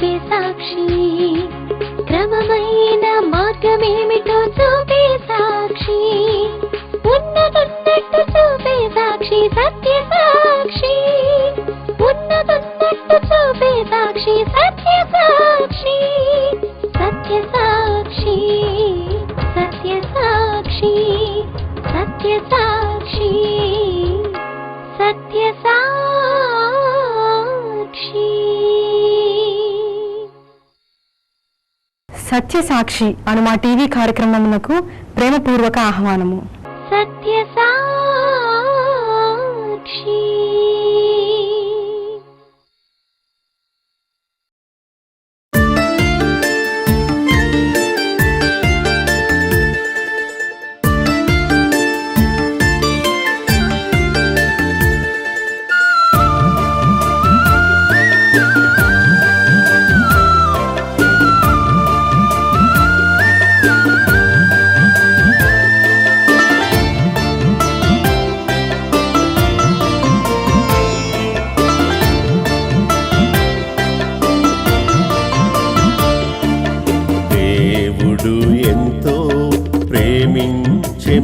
చూపే సాక్షి, క్రమమైన మార్గమేమిటో చూపే సాక్షి, ఉన్నతున్నట్టు చూపే సాక్షి, సత్య సాక్షి, ఉన్నతున్నట్టు చూపే సాక్షి, సత్య సాక్షి, సత్య సాక్షి, సత్య సాక్షి, సత్య సాక్షి, సత్య సాక్షి. సత్య సాక్షి అను మా టీవీ కార్యక్రమమునకు ప్రేమపూర్వక ఆహ్వానము. సత్య సాక్షి.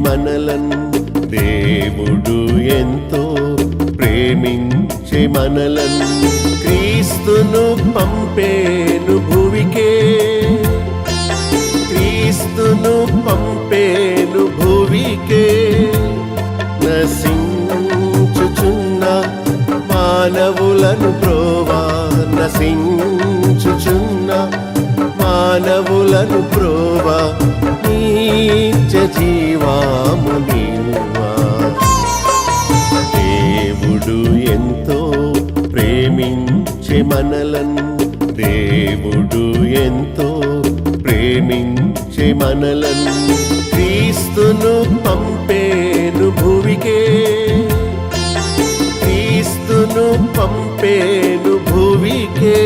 మనలన్ దేవుడు ఎంతో ప్రేమించే మనలన్ క్రీస్తును పంపేను భువికే, క్రీస్తును పంపేను భువికే, నశించుచున్న మానవులను బ్రోవా, నశించుచున్న మానవులను బ్రోవా, నిత్య జీవాము నీవా. దేవుడు ఎంతో ప్రేమించే మనలన్, దేవుడు ఎంతో ప్రేమించే మనలన్ క్రీస్తును పంపేను భువికే, క్రీస్తును పంపేను భువికే.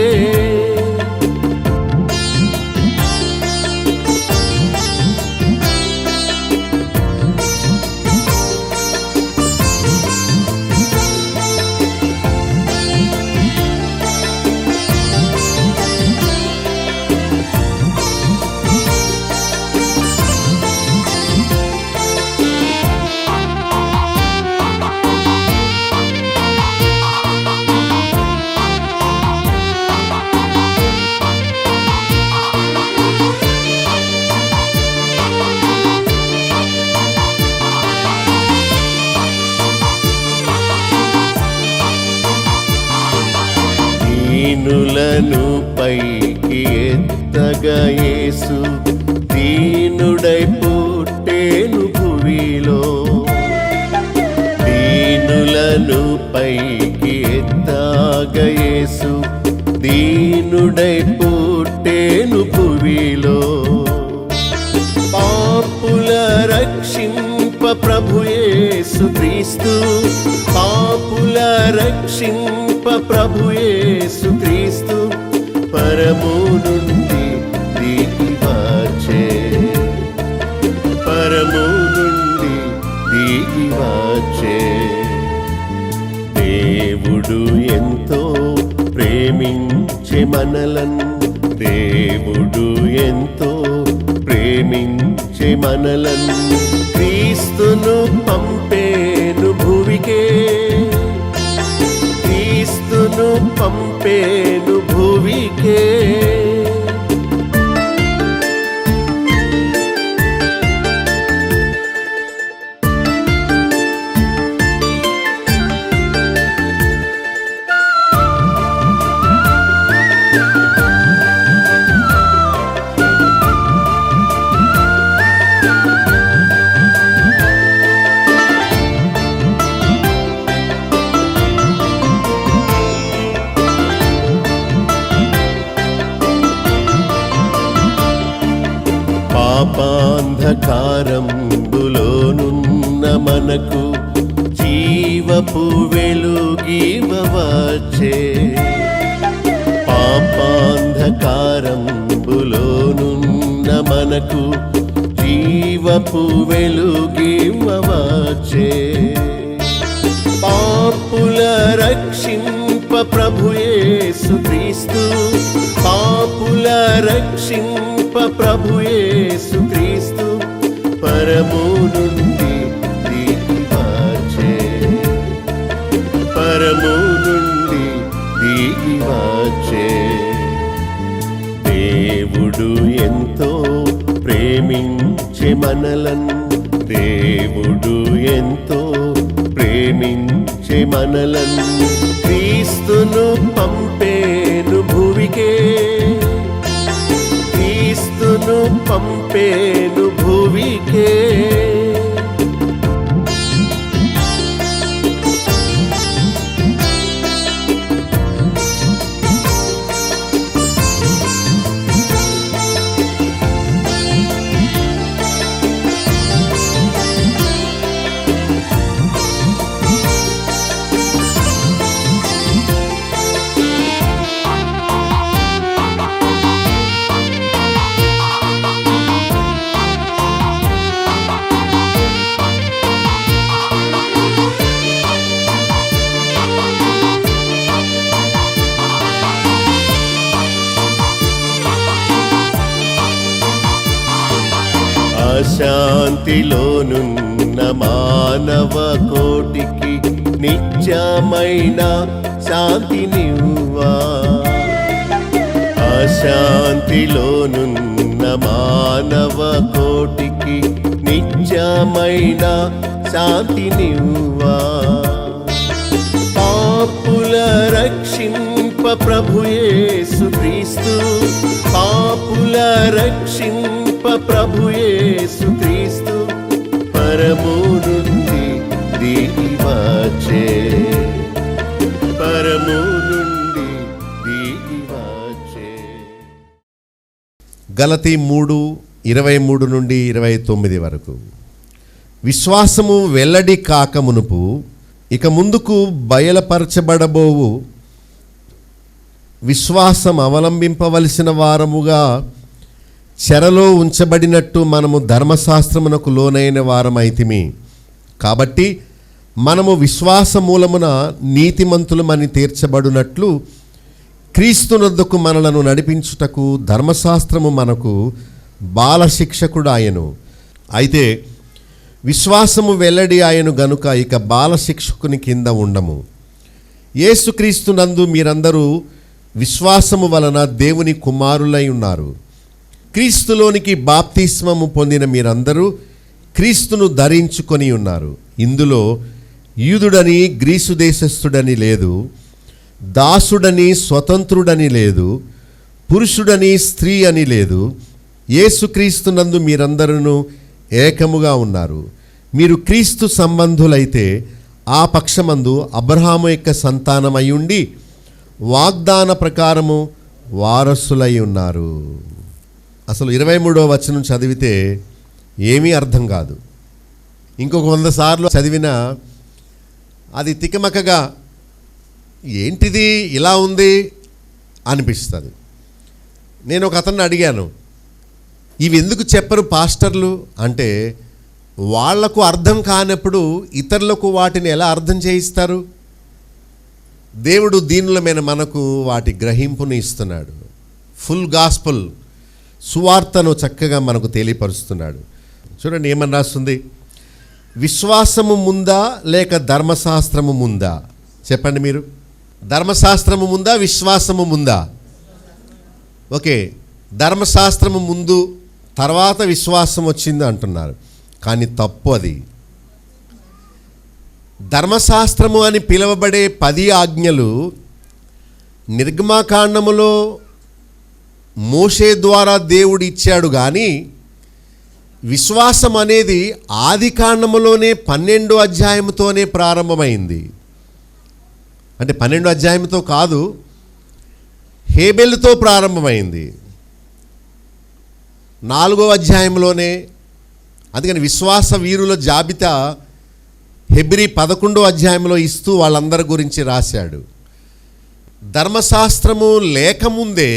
దీనులను పైకి ఎత్తగా యేసు దీనుడై పుట్టేను భువిలో, దీనులను పైకి ఎత్తగా యేసు దీనుడై పుట్టేను భువిలో. పాపుల రక్షింప ప్రభు యేసు క్రీస్తు, పాపుల రక్షింప ప్రభు యేసు క్రీస్తు పరము నుండి దిగి వచ్చే, పరము నుండి దిగి వచ్చే. దేవుడు ఎంతో ప్రేమించే మనలన్, దేవుడు ఎంతో ప్రేమించే మనలన్ క్రీస్తును పంపేను భువికే, క్రీస్తును పంపేను భువికే. పాపాంధకారంబులోనున్న మనకు జీవపు వెలుగివవచ్చే, పాపాంధకారంబులోనున్న మనకు జీవపు వెలుగివవచ్చే. పాపుల రక్షింప ప్రభు యేసు క్రీస్తు, పాపుల రక్షింప ప్రభు యేసు క్రీస్తు పరము నుండి దిగివచ్చే, పరము నుండి దిగివచ్చే. దేవుడు ఎంతో ప్రేమించే మనలను, దేవుడు ఎంతో ప్రేమించే మనలను క్రీస్తును పంపేను భూమికే, క్రీస్తును పంపేను భూమికే. అశాంతిలోనున్న మానవ కోటికి నిత్యమైన శాంతినివ్వా, అశాంతిలోనున్న మానవ కోటికి నిత్యమైన శాంతినివ్వా. పాపుల రక్షింప ప్రభు యేసు క్రీస్తు, పాపుల రక్షింప ప్రభు యేసు క్రీస్తు పరము నుండి దిగివచ్చే, పరము నుండి దిగివచ్చే. గలతీ 3:23 నుండి 29 వరకు. విశ్వాసము వెల్లడి కాక మునుపు ఇక ముందుకు బయలుపరచబడబోవు విశ్వాసం అవలంబింపవలసిన వారముగా చెరలో ఉంచబడినట్టు మనము ధర్మశాస్త్రమునకు లోనైన వారమైతిమి. కాబట్టి మనము విశ్వాస మూలమున నీతిమంతులమని తీర్చబడినట్లు క్రీస్తునొద్దకు మనలను నడిపించుటకు ధర్మశాస్త్రము మనకు బాలశిక్షకుడాయను. అయితే విశ్వాసము వెల్లడి ఆయను గనుక ఇక బాలశిక్షకుని కింద ఉండము. యేసుక్రీస్తునందు మీరందరూ విశ్వాసము వలన దేవుని కుమారులై ఉన్నారు. క్రీస్తులోనికి బాప్తిస్మము పొందిన మీరందరూ క్రీస్తును ధరించుకొని ఉన్నారు. ఇందులో యూదుడని గ్రీసు దేశస్థుడని లేదు, దాసుడని స్వతంత్రుడని లేదు, పురుషుడని స్త్రీ అని లేదు. యేసుక్రీస్తునందు మీరందరూ ఏకముగా ఉన్నారు. మీరు క్రీస్తు సంబంధులైతే ఆ పక్షమందు అబ్రహాము యొక్క సంతానమై ఉండి వాగ్దాన ప్రకారము వారసులై ఉన్నారు. అసలు 23వ వచనం చదివితే ఏమీ అర్థం కాదు. ఇంకొక 100 సార్లు చదివినా అది తికమకగా ఏంటిది ఇలా ఉంది అనిపిస్తుంది. నేను ఒక అతన్ని అడిగాను, ఇవి ఎందుకు చెప్పరు పాస్టర్లు అంటే, వాళ్లకు అర్థం కానప్పుడు ఇతరులకు వాటిని ఎలా అర్థం చేయిస్తారు? దేవుడు దీనులమైన మనకు వాటి గ్రహింపుని ఇస్తున్నాడు. ఫుల్ గాస్పుల్ సువార్తను చక్కగా మనకు తెలియపరుస్తున్నాడు. చూడండి ఏమని రాస్తుంది, విశ్వాసము ముందా లేక ధర్మశాస్త్రము ముందా? చెప్పండి మీరు, ధర్మశాస్త్రము ముందా విశ్వాసము ముందా? ఓకే, ధర్మశాస్త్రము ముందు తర్వాత విశ్వాసం వచ్చింది అంటున్నారు, కానీ తప్పు. అది ధర్మశాస్త్రము అని పిలువబడే 10 ఆజ్ఞలు నిర్గమకాండములో మోషే ద్వారా దేవుడు ఇచ్చాడు. కానీ విశ్వాసం అనేది ఆది కాండములోనే 12వ అధ్యాయంతోనే ప్రారంభమైంది. అంటే 12వ అధ్యాయంతో కాదు, హేబెలుతో ప్రారంభమైంది 4వ అధ్యాయంలోనే. అందుకని విశ్వాస వీరుల జాబితా హెబ్రీ 11వ అధ్యాయంలో ఇస్తూ వాళ్ళందరి గురించి రాశాడు. ధర్మశాస్త్రము లేకముందే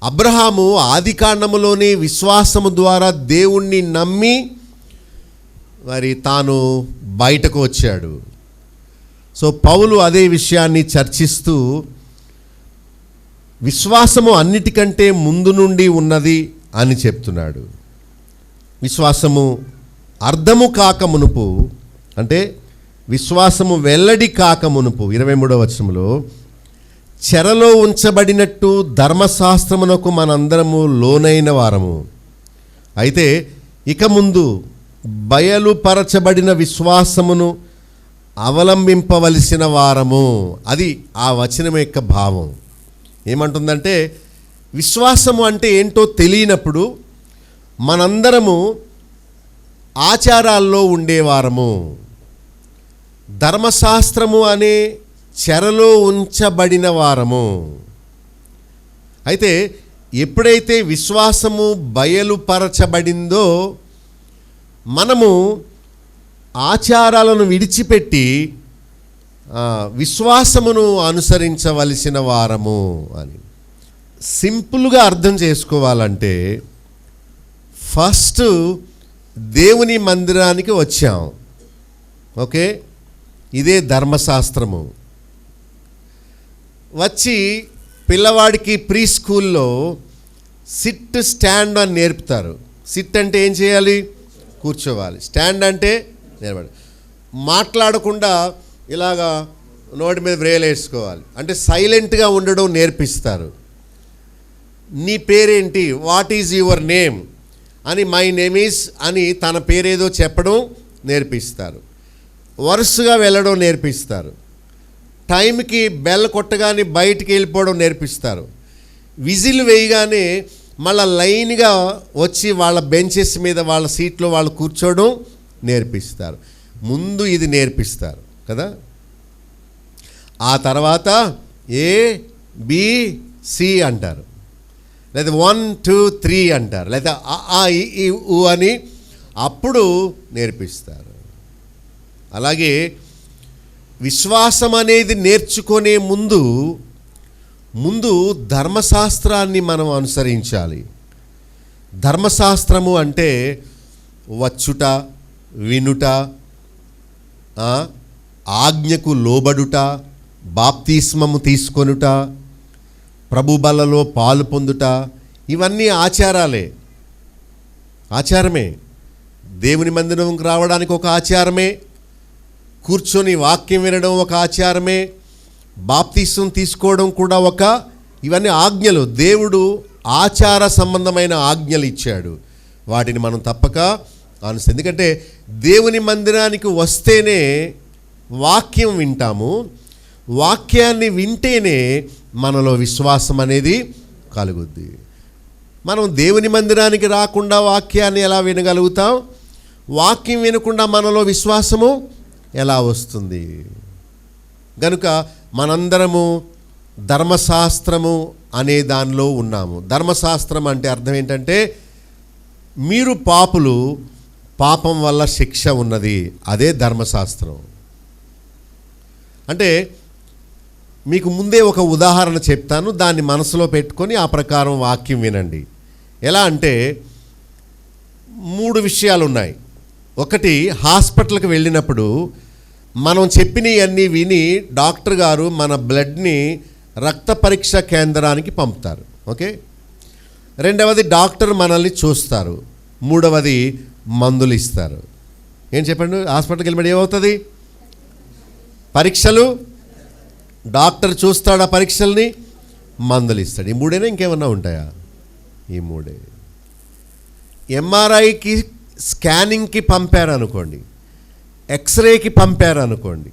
అబ్రహాము ఆది కాండములోనే విశ్వాసము ద్వారా దేవుణ్ణి నమ్మి మరి తాను బయటకు వచ్చాడు. సో పౌలు అదే విషయాన్ని చర్చిస్తూ విశ్వాసము అన్నిటికంటే ముందు నుండి ఉన్నది అని చెప్తున్నాడు. విశ్వాసము అర్థము కాక మునుపు, అంటే విశ్వాసము వెల్లడి కాక మునుపు 23వ వచనంలో చెరలో ఉంచబడినట్టు ధర్మశాస్త్రమునకు మనందరము లోనైన వారము, అయితే ఇక ముందు బయలుపరచబడిన విశ్వాసమును అవలంబింపవలసిన వారము. అది ఆ వచనం యొక్క భావం. ఏమంటుందంటే విశ్వాసము అంటే ఏంటో తెలియనప్పుడు మనందరము ఆచారాల్లో ఉండేవారము. ధర్మశాస్త్రము అనే చెరలో ఉంచబడిన వారము. అయితే ఎప్పుడైతే విశ్వాసము బయలుపరచబడిందో మనము ఆచారాలను విడిచిపెట్టి విశ్వాసమును అనుసరించవలసిన వారము అని. సింపుల్గా అర్థం చేసుకోవాలంటే ఫస్ట్ దేవుని మందిరానికి వచ్చాం, ఓకే, ఇదే ధర్మశాస్త్రము. వచ్చి పిల్లవాడికి ప్రీ స్కూల్లో సిట్ స్టాండ్ అని నేర్పుతారు. సిట్ అంటే ఏం చేయాలి? కూర్చోవాలి. స్టాండ్ అంటే నిలబడి, మాట్లాడకుండా ఇలాగా నోటి మీద వ్రేలు వేసుకోవాలి, అంటే సైలెంట్గా ఉండడం నేర్పిస్తారు. నీ పేరేంటి, వాట్ ఈజ్ యువర్ నేమ్ అని, మై నేమ్ ఈజ్ అని తన పేరేదో చెప్పడం నేర్పిస్తారు. వరుసగా వెళ్ళడం నేర్పిస్తారు. టైంకి బెల్ కొట్టగానే బయటికి వెళ్ళిపోవడం నేర్పిస్తారు. విజిల్ వేయగానే మళ్ళీ లైన్గా వచ్చి వాళ్ళ బెంచెస్ మీద వాళ్ళ సీట్లో వాళ్ళు కూర్చోవడం నేర్పిస్తారు. ముందు ఇది నేర్పిస్తారు కదా. ఆ తర్వాత ABC అంటారు, లేదా 1 2 3 అంటారు, లేదా ఆ ఈ ఊ అని అప్పుడు నేర్పిస్తారు. అలాగే విశ్వాసం అనేది నేర్చుకునే ముందు ధర్మశాస్త్రాన్ని మనం అనుసరించాలి. ధర్మశాస్త్రము అంటే వచ్చుట, వినుట, ఆజ్ఞకు లోబడుట, బాప్తిస్మము తీసుకొనుట, ప్రభు బలలో పాలు పొందుట, ఇవన్నీ ఆచారమే. దేవుని మందిరంకి రావడానికి ఒక ఆచారమే, కూర్చొని వాక్యం వినడం ఒక ఆచారమే, బాప్తిస్మం తీసుకోవడం కూడా ఇవన్నీ ఆజ్ఞలు. దేవుడు ఆచార సంబంధమైన ఆజ్ఞలు ఇచ్చాడు, వాటిని మనం తప్పక అనుసరి. ఎందుకంటే దేవుని మందిరానికి వస్తేనే వాక్యం వింటాము, వాక్యాన్ని వింటేనే మనలో విశ్వాసం అనేది కలుగుద్ది. మనం దేవుని మందిరానికి రాకుండా వాక్యాన్ని ఎలా వినగలుగుతాం? వాక్యం వినకుండా మనలో విశ్వాసము ఎలా వస్తుంది? గనుక మనందరము ధర్మశాస్త్రము అనే దానిలో ఉన్నాము. ధర్మశాస్త్రం అంటే అర్థం ఏంటంటే మీరు పాపులు, పాపం వల్ల శిక్ష ఉన్నది, అదే ధర్మశాస్త్రం. అంటే మీకు ముందే ఒక ఉదాహరణ చెప్తాను, దాన్ని మనసులో పెట్టుకొని ఆ ప్రకారం వాక్యం వినండి. ఎలా అంటే 3 విషయాలు ఉన్నాయి. ఒకటి, హాస్పిటల్కి వెళ్ళినప్పుడు మనం చెప్పినవన్నీ విని డాక్టర్ గారు మన బ్లడ్ని రక్త పరీక్ష కేంద్రానికి పంపుతారు, ఓకే. రెండవది, డాక్టర్ మనల్ని చూస్తారు. మూడవది, మందులు ఇస్తారు. ఏం చెప్పండి, హాస్పిటల్కి వెళ్ళినప్పుడు ఏమవుతుంది? పరీక్షలు, డాక్టర్ చూస్తాడు, ఆ పరీక్షల్ని మందులు ఇస్తాడు. ఈ 3ఏనా, ఇంకేమన్నా ఉంటాయా? ఈ 3. ఎంఆర్ఐకి స్కానింగ్కి పంపారనుకోండి, ఎక్స్రేకి పంపారనుకోండి,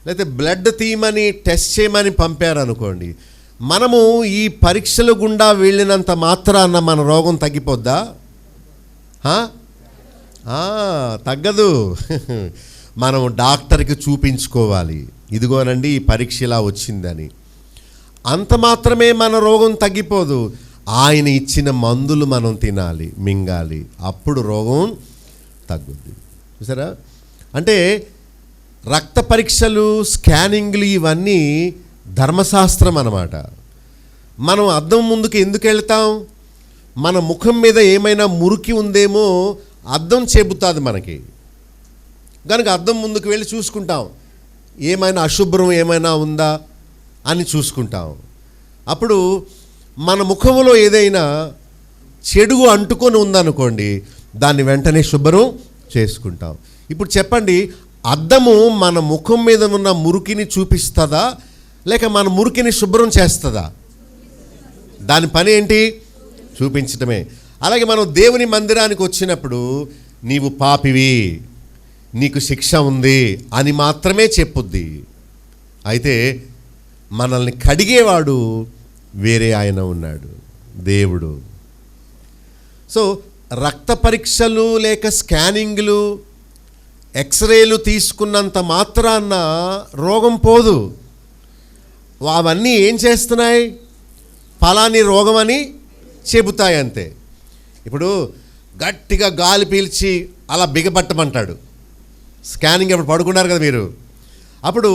లేకపోతే బ్లడ్ తీయమని టెస్ట్ చేయమని పంపారనుకోండి, మనము ఈ పరీక్షల గుండా వెళ్ళినంత మాత్రాన మన రోగం తగ్గిపోద్దా? తగ్గదు. మనం డాక్టర్కి చూపించుకోవాలి, ఇదిగోనండి ఈ పరీక్ష ఇలా వచ్చిందని. అంత మాత్రమే మన రోగం తగ్గిపోదు. ఆయన ఇచ్చిన మందులు మనం తినాలి, మింగాలి, అప్పుడు రోగం తగ్గుద్ది. చూసారా? అంటే రక్త పరీక్షలు, స్కానింగ్లు ఇవన్నీ ధర్మశాస్త్రం అన్నమాట. మనం అద్దం ముందుకు ఎందుకు వెళ్తాం? మన ముఖం మీద ఏమైనా మురికి ఉందేమో అద్దం చెబుతుంది మనకి. కనుక అద్దం ముందుకు వెళ్ళి చూసుకుంటాం, ఏమైనా అశుభ్రం ఏమైనా ఉందా అని చూసుకుంటాం. అప్పుడు మన ముఖంలో ఏదైనా చెడు అంటుకొని ఉందనుకోండి, దాన్ని వెంటనే శుభ్రం చేసుకుంటాం. ఇప్పుడు చెప్పండి, అద్దము మన ముఖం మీద ఉన్న మురికిని చూపిస్తుందా లేక మన మురికిని శుభ్రం చేస్తుందా? దాని పని ఏంటి? చూపించటమే. అలాగే మనం దేవుని మందిరానికి వచ్చినప్పుడు నీవు పాపివి, నీకు శిక్ష ఉంది అని మాత్రమే చెప్పుద్ది. అయితే మనల్ని కడిగేవాడు వేరే ఆయన ఉన్నాడు, దేవుడు. సో రక్త పరీక్షలు లేక స్కానింగ్లు, ఎక్స్రేలు తీసుకున్నంత మాత్రాన రోగం పోదు. అవన్నీ ఏం చేస్తున్నాయి? ఫలాని రోగం అని చెబుతాయి అంతే. ఇప్పుడు గట్టిగా గాలి పీల్చి అలా బిగపట్టమంటాడు. స్కానింగ్ అప్పుడు పడుకున్నారు కదా మీరు, అప్పుడు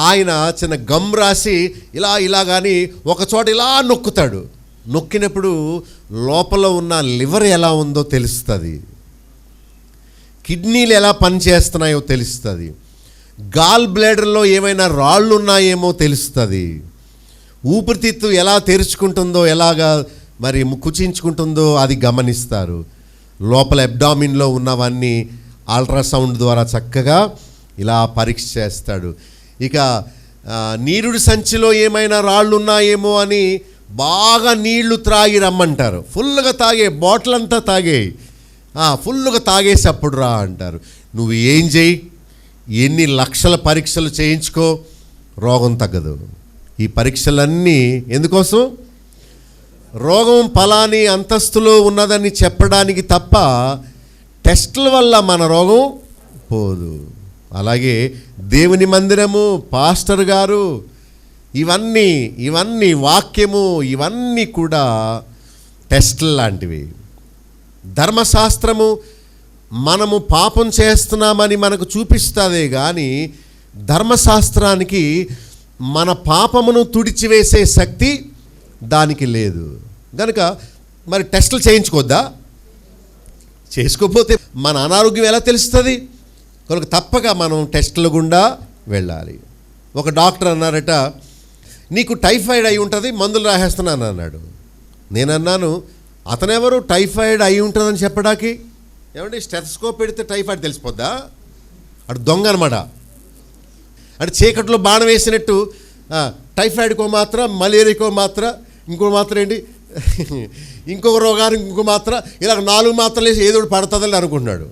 ఆయన చిన్న గమ్ రాసి ఇలా కానీ ఒక చోట ఇలా నొక్కుతాడు. నొక్కినప్పుడు లోపల ఉన్న లివర్ ఎలా ఉందో తెలుస్తుంది, కిడ్నీలు ఎలా పనిచేస్తున్నాయో తెలుస్తుంది, గాల్ బ్లాడర్లో ఏమైనా రాళ్ళు ఉన్నాయేమో తెలుస్తుంది, ఊపిరితిత్తు ఎలా తెరుచుకుంటుందో, ఎలాగా మరి కుచించుకుంటుందో అది గమనిస్తారు. లోపల అబ్డామిన్లో ఉన్నవన్నీ అల్ట్రాసౌండ్ ద్వారా చక్కగా ఇలా పరీక్ష చేస్తాడు. ఇక నీరుడి సంచిలో ఏమైనా రాళ్ళు ఉన్నాయేమో అని బాగా నీళ్లు త్రాగి రమ్మంటారు. ఫుల్గా తాగే, బాటిల్ అంతా తాగే, ఫుల్గా తాగేసి అప్పుడు రా అంటారు. నువ్వు ఏం చేయి, ఎన్ని లక్షల పరీక్షలు చేయించుకో, రోగం తగ్గదు. ఈ పరీక్షలన్నీ ఎందుకోసం? రోగం ఫలాని అంతస్తులో ఉన్నదని చెప్పడానికి తప్ప టెస్టుల వల్ల మన రోగం పోదు. అలాగే దేవుని మందిరము, పాస్టర్ గారు, ఇవన్నీ వాక్యము, ఇవన్నీ కూడా టెస్టులు లాంటివి. ధర్మశాస్త్రము మనము పాపం చేస్తున్నామని మనకు చూపిస్తుందే కానీ ధర్మశాస్త్రానికి మన పాపమును తుడిచివేసే శక్తి దానికి లేదు. కనుక మరి టెస్టులు చేయించుకోద్దా? చేసుకోకపోతే మన అనారోగ్యం ఎలా తెలుస్తుంది? కనుక తప్పక మనం టెస్టుల గుండా వెళ్ళాలి. ఒక డాక్టర్ అన్నారట, నీకు టైఫాయిడ్ అయి ఉంటుంది, మందులు రాసేస్తున్నాను అన్నాడు. నేనన్నాను, అతనెవరు టైఫాయిడ్ అయి ఉంటుందని చెప్పడానికి? ఏమంటే స్టెథోస్కోప్ పెడితే టైఫాయిడ్ తెలిసిపోద్దా? అటు దొంగ అనమాట. అటు చీకట్లో బాణం వేసినట్టు టైఫాయిడ్కో మాత్ర, మలేరియాకో మాత్ర, ఇంకో మాత్ర ఏంటి, ఇంకొక రోగానికి ఇంకో మాత్ర, ఇలా 4 మాత్రలు వేసి ఏదో పడుతుందని అనుకుంటున్నాడు.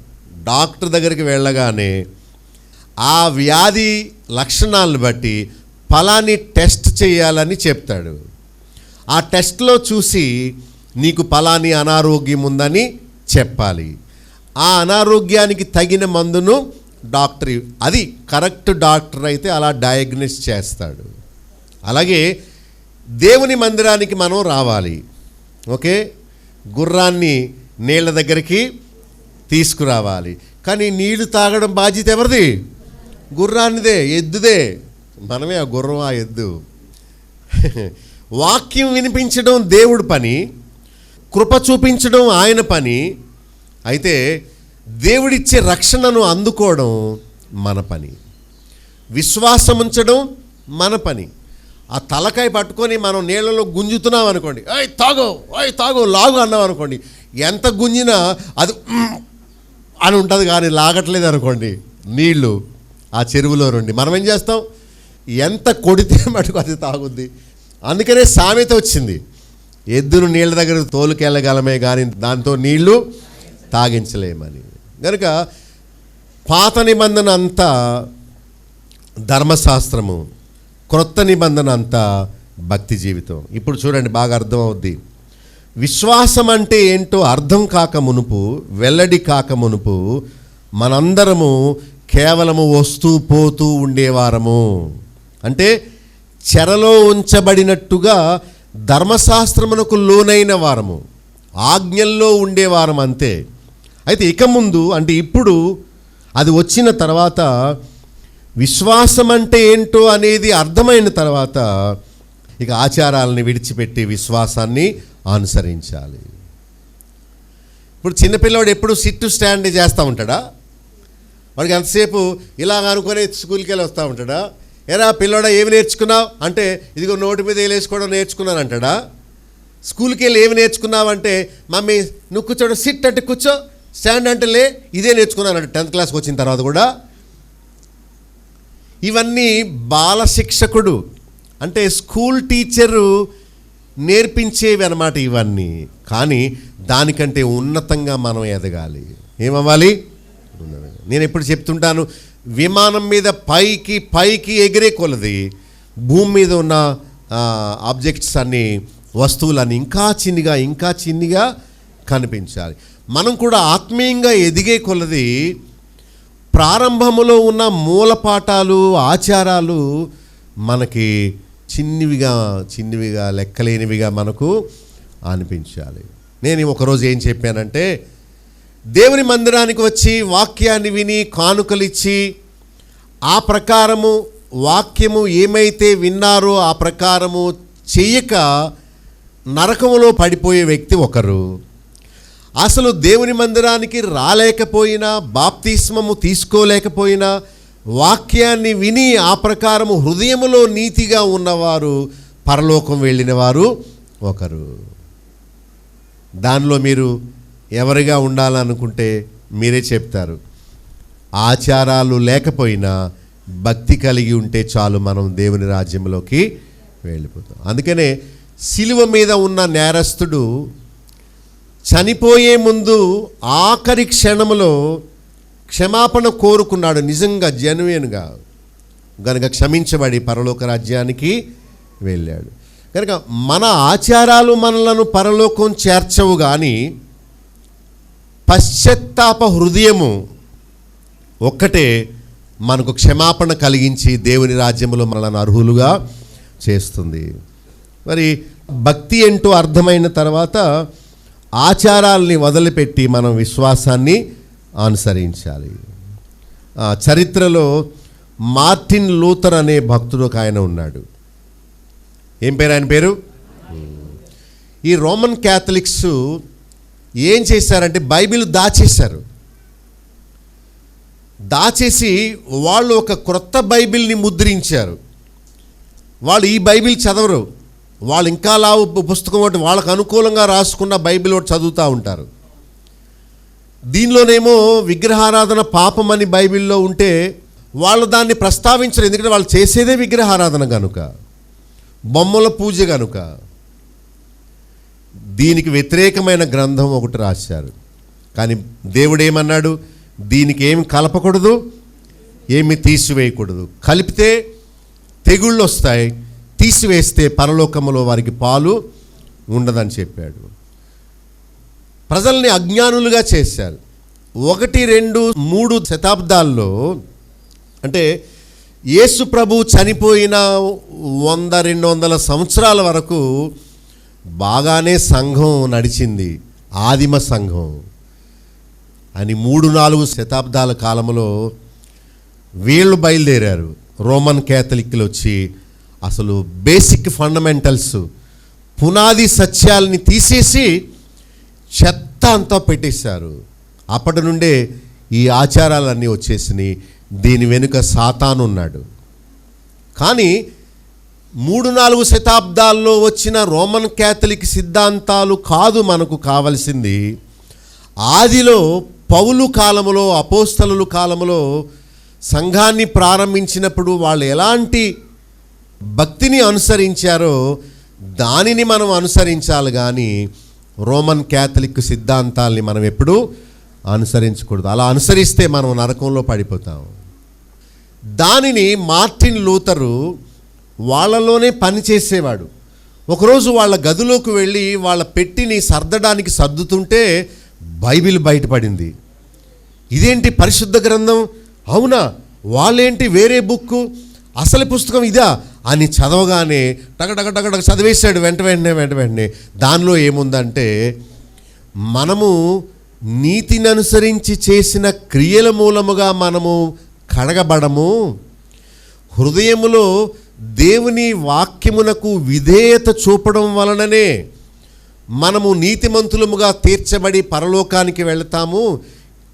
డాక్టర్ దగ్గరికి వెళ్ళగానే ఆ వ్యాధి లక్షణాలను బట్టి ఫలాని టెస్ట్ చేయాలని చెప్తాడు. ఆ టెస్ట్లో చూసి నీకు ఫలాని అనారోగ్యం ఉందని చెప్పాలి. ఆ అనారోగ్యానికి తగిన మందును డాక్టర్, అది కరెక్ట్ డాక్టర్ అయితే అలా డయాగ్నోస్ చేస్తాడు. అలాగే దేవుని మందిరానికి మనం రావాలి. ఓకే, గుర్రాన్ని నీళ్ళ దగ్గరికి తీసుకురావాలి. కానీ నీళ్లు తాగడం బాధ్యత ఎవరిది? గుర్రానిదే, ఎద్దుదే. మనమే ఆ గుర్రం, ఆ ఎద్దు. వాక్యం వినిపించడం దేవుడి పని, కృప చూపించడం ఆయన పని. అయితే దేవుడిచ్చే రక్షణను అందుకోవడం మన పని, విశ్వాసం ఉంచడం మన పని. ఆ తలకాయ పట్టుకొని మనం నీళ్ళలో గుంజుతున్నాం అనుకోండి, తాగో లాగు అన్నాం అనుకోండి, ఎంత గుంజినా అది అని ఉంటుంది, కానీ లాగట్లేదు అనుకోండి నీళ్ళు ఆ చెరువులో నుండి. మనం ఏం చేస్తాం? ఎంత కొడితే మటుకు అది తాగుద్ది. అందుకనే సామెత వచ్చింది, ఎద్దును నీళ్ళ దగ్గర తోలుకెళ్ళగలమే కానీ దాంతో నీళ్లు తాగించలేమని. కనుక పాత నిబంధన అంతా ధర్మశాస్త్రము, క్రొత్త నిబంధన అంతా భక్తి జీవితం. ఇప్పుడు చూడండి, బాగా అర్థం అవుద్ది. విశ్వాసం అంటే ఏంటో అర్థం కాక మునుపు, వెల్లడి కాక మునుపు మనందరము కేవలము వస్తూ పోతూ ఉండేవారము. అంటే చెరలో ఉంచబడినట్టుగా ధర్మశాస్త్రమునకు లోనైన వారము, ఆజ్ఞల్లో ఉండేవారం అంతే. అయితే ఇక ముందు, అంటే ఇప్పుడు అది వచ్చిన తర్వాత, విశ్వాసం అంటే ఏంటో అనేది అర్థమైన తర్వాత ఇక ఆచారాలని విడిచిపెట్టి విశ్వాసాన్ని అనుసరించాలి. ఇప్పుడు చిన్నపిల్లవాడు ఎప్పుడు సిట్టు స్టాండ్ చేస్తూ ఉంటాడా? వాడికి ఎంతసేపు ఇలాగ అనుకుని స్కూల్కి వెళ్ళి వస్తూ ఉంటాడా? ఎరా పిల్లోడా ఏమి నేర్చుకున్నావు అంటే, ఇదిగో నోటి మీద వేలేసుకోవడం నేర్చుకున్నాను అంటాడా? స్కూల్కి వెళ్ళి ఏమి నేర్చుకున్నావంటే, మమ్మీ నువ్వు కూర్చోడు, సిట్ అంటే కూర్చో, స్టాండ్ అంటే లే, ఇదే నేర్చుకున్నానంటే 10th క్లాస్కి వచ్చిన తర్వాత కూడా. ఇవన్నీ బాల శిక్షకుడు అంటే స్కూల్ టీచరు నేర్పించేవి అన్నమాట ఇవన్నీ. కానీ దానికంటే ఉన్నతంగా మనం ఎదగాలి. ఏమవ్వాలి? నేను ఎప్పుడు చెప్తుంటాను, విమానం మీద పైకి పైకి ఎగిరే కొలది భూమి మీద ఉన్న ఆబ్జెక్ట్స్ అన్నీ, వస్తువులన్నీ ఇంకా చిన్నిగా కనిపించాలి. మనం కూడా ఆత్మీయంగా ఎదిగే కొలది ప్రారంభములో ఉన్న మూలపాఠాలు, ఆచారాలు మనకి చిన్నివిగా లెక్కలేనివిగా మనకు అనిపించాలి. నేను ఒకరోజు ఏం చెప్పానంటే, దేవుని మందిరానికి వచ్చి వాక్యాన్ని విని కానుకలిచ్చి ఆ ప్రకారము వాక్యము ఏమైతే విన్నారో ఆ ప్రకారము చెయ్యక నరకములో పడిపోయే వ్యక్తి ఒకరు. అసలు దేవుని మందిరానికి రాలేకపోయినా, బాప్తిస్మము తీసుకోలేకపోయినా, వాక్యాన్ని విని ఆ ప్రకారము హృదయములో నీతిగా ఉన్నవారు పరలోకం వెళ్ళిన వారు ఒకరు. దానిలో మీరు ఎవరిగా ఉండాలనుకుంటే మీరే చెప్తారు. ఆచారాలు లేకపోయినా భక్తి కలిగి ఉంటే చాలు, మనం దేవుని రాజ్యంలోకి వెళ్ళిపోతాం. అందుకనే సిలువ మీద ఉన్న నేరస్తుడు చనిపోయే ముందు ఆఖరి క్షణములో క్షమాపణ కోరుకున్నాడు, నిజంగా జెన్యున్గా. కనుక క్షమించబడి పరలోక రాజ్యానికి వెళ్ళాడు. కనుక మన ఆచారాలు మనలను పరలోకం చేర్చవు, కానీ పశ్చాత్తాప హృదయము ఒక్కటే మనకు క్షమాపణ కలిగించి దేవుని రాజ్యంలో మనల్ని అర్హులుగా చేస్తుంది. మరి భక్తి ఏంటో అర్థమైన తర్వాత ఆచారాల్ని వదిలిపెట్టి మనం విశ్వాసాన్ని అనుసరించాలి. చరిత్రలో మార్టిన్ లూథర్ అనే భక్తుడు ఒక ఆయన ఉన్నాడు. ఏం పేరు ఆయన పేరు? ఈ రోమన్ క్యాథలిక్స్ ఏం చేశారంటే బైబిల్ దాచేసి వాళ్ళు ఒక క్రొత్త బైబిల్ని ముద్రించారు. వాళ్ళు ఈ బైబిల్ చదవరు, వాళ్ళు ఇంకా పుస్తకం ఒకటి వాళ్ళకు అనుకూలంగా రాసుకున్న బైబిల్ ఒకటి చదువుతూ ఉంటారు. దీనిలోనేమో విగ్రహారాధన పాపం అని బైబిల్లో ఉంటే వాళ్ళు దాన్ని ప్రస్తావించరు, ఎందుకంటే వాళ్ళు చేసేదే విగ్రహారాధన కనుక, బొమ్మల పూజ కనుక. దీనికి వ్యతిరేకమైన గ్రంథం ఒకటి రాశారు. కానీ దేవుడు ఏమన్నాడు? దీనికి ఏమి కలపకూడదు, ఏమి తీసివేయకూడదు. కలిపితే తెగుళ్ళు వస్తాయి, తీసివేస్తే పరలోకములో వారికి పాలు ఉండదని చెప్పాడు. ప్రజల్ని అజ్ఞానులుగా చేశారు. 1, 2, 3 శతాబ్దాల్లో, అంటే యేసు ప్రభు చనిపోయిన 100-200 సంవత్సరాల వరకు బాగానే సంఘం నడిచింది, ఆదిమ సంఘం అని. 3-4 శతాబ్దాల కాలంలో వీళ్ళు బయలుదేరారు, రోమన్ క్యాథలిక్లు వచ్చి అసలు బేసిక్ ఫండమెంటల్స్, పునాది సత్యాలని తీసేసి చెత్త అంతా పెట్టేశారు. అప్పటి నుండే ఈ ఆచారాలన్నీ వచ్చేసినాయి. దీని వెనుక సాతాను ఉన్నాడు. కానీ 3-4 శతాబ్దాల్లో వచ్చిన రోమన్ క్యాథలిక్ సిద్ధాంతాలు కాదు మనకు కావలసింది. ఆదిలో పౌలు కాలములో, అపోస్తలుల కాలములో సంఘాన్ని ప్రారంభించినప్పుడు వాళ్ళు ఎలాంటి భక్తిని అనుసరించారో దానిని మనం అనుసరించాలి, కానీ రోమన్ క్యాథలిక్ సిద్ధాంతాల్ని మనం ఎప్పుడూ అనుసరించకూడదు. అలా అనుసరిస్తే మనం నరకంలో పడిపోతాం. దానిని మార్టిన్ లూథరు వాళ్ళలోనే పనిచేసేవాడు. ఒకరోజు వాళ్ళ గదిలోకి వెళ్ళి వాళ్ళ పెట్టిని సర్దడానికి సర్దుతుంటే బైబిల్ బయటపడింది. ఇదేంటి పరిశుద్ధ గ్రంథం? అవునా, వాళ్ళేంటి వేరే బుక్కు, అసలు పుస్తకం ఇదా అని చదవగానే టగటగ చదివేశాడు వెంటనే. దానిలో ఏముందంటే, మనము నీతిని అనుసరించి చేసిన క్రియల మూలముగా మనము కడగబడము, హృదయములో దేవుని వాక్యమునకు విధేయత చూపడం వలననే మనము నీతిమంతులముగా తీర్చబడి పరలోకానికి వెళతాము,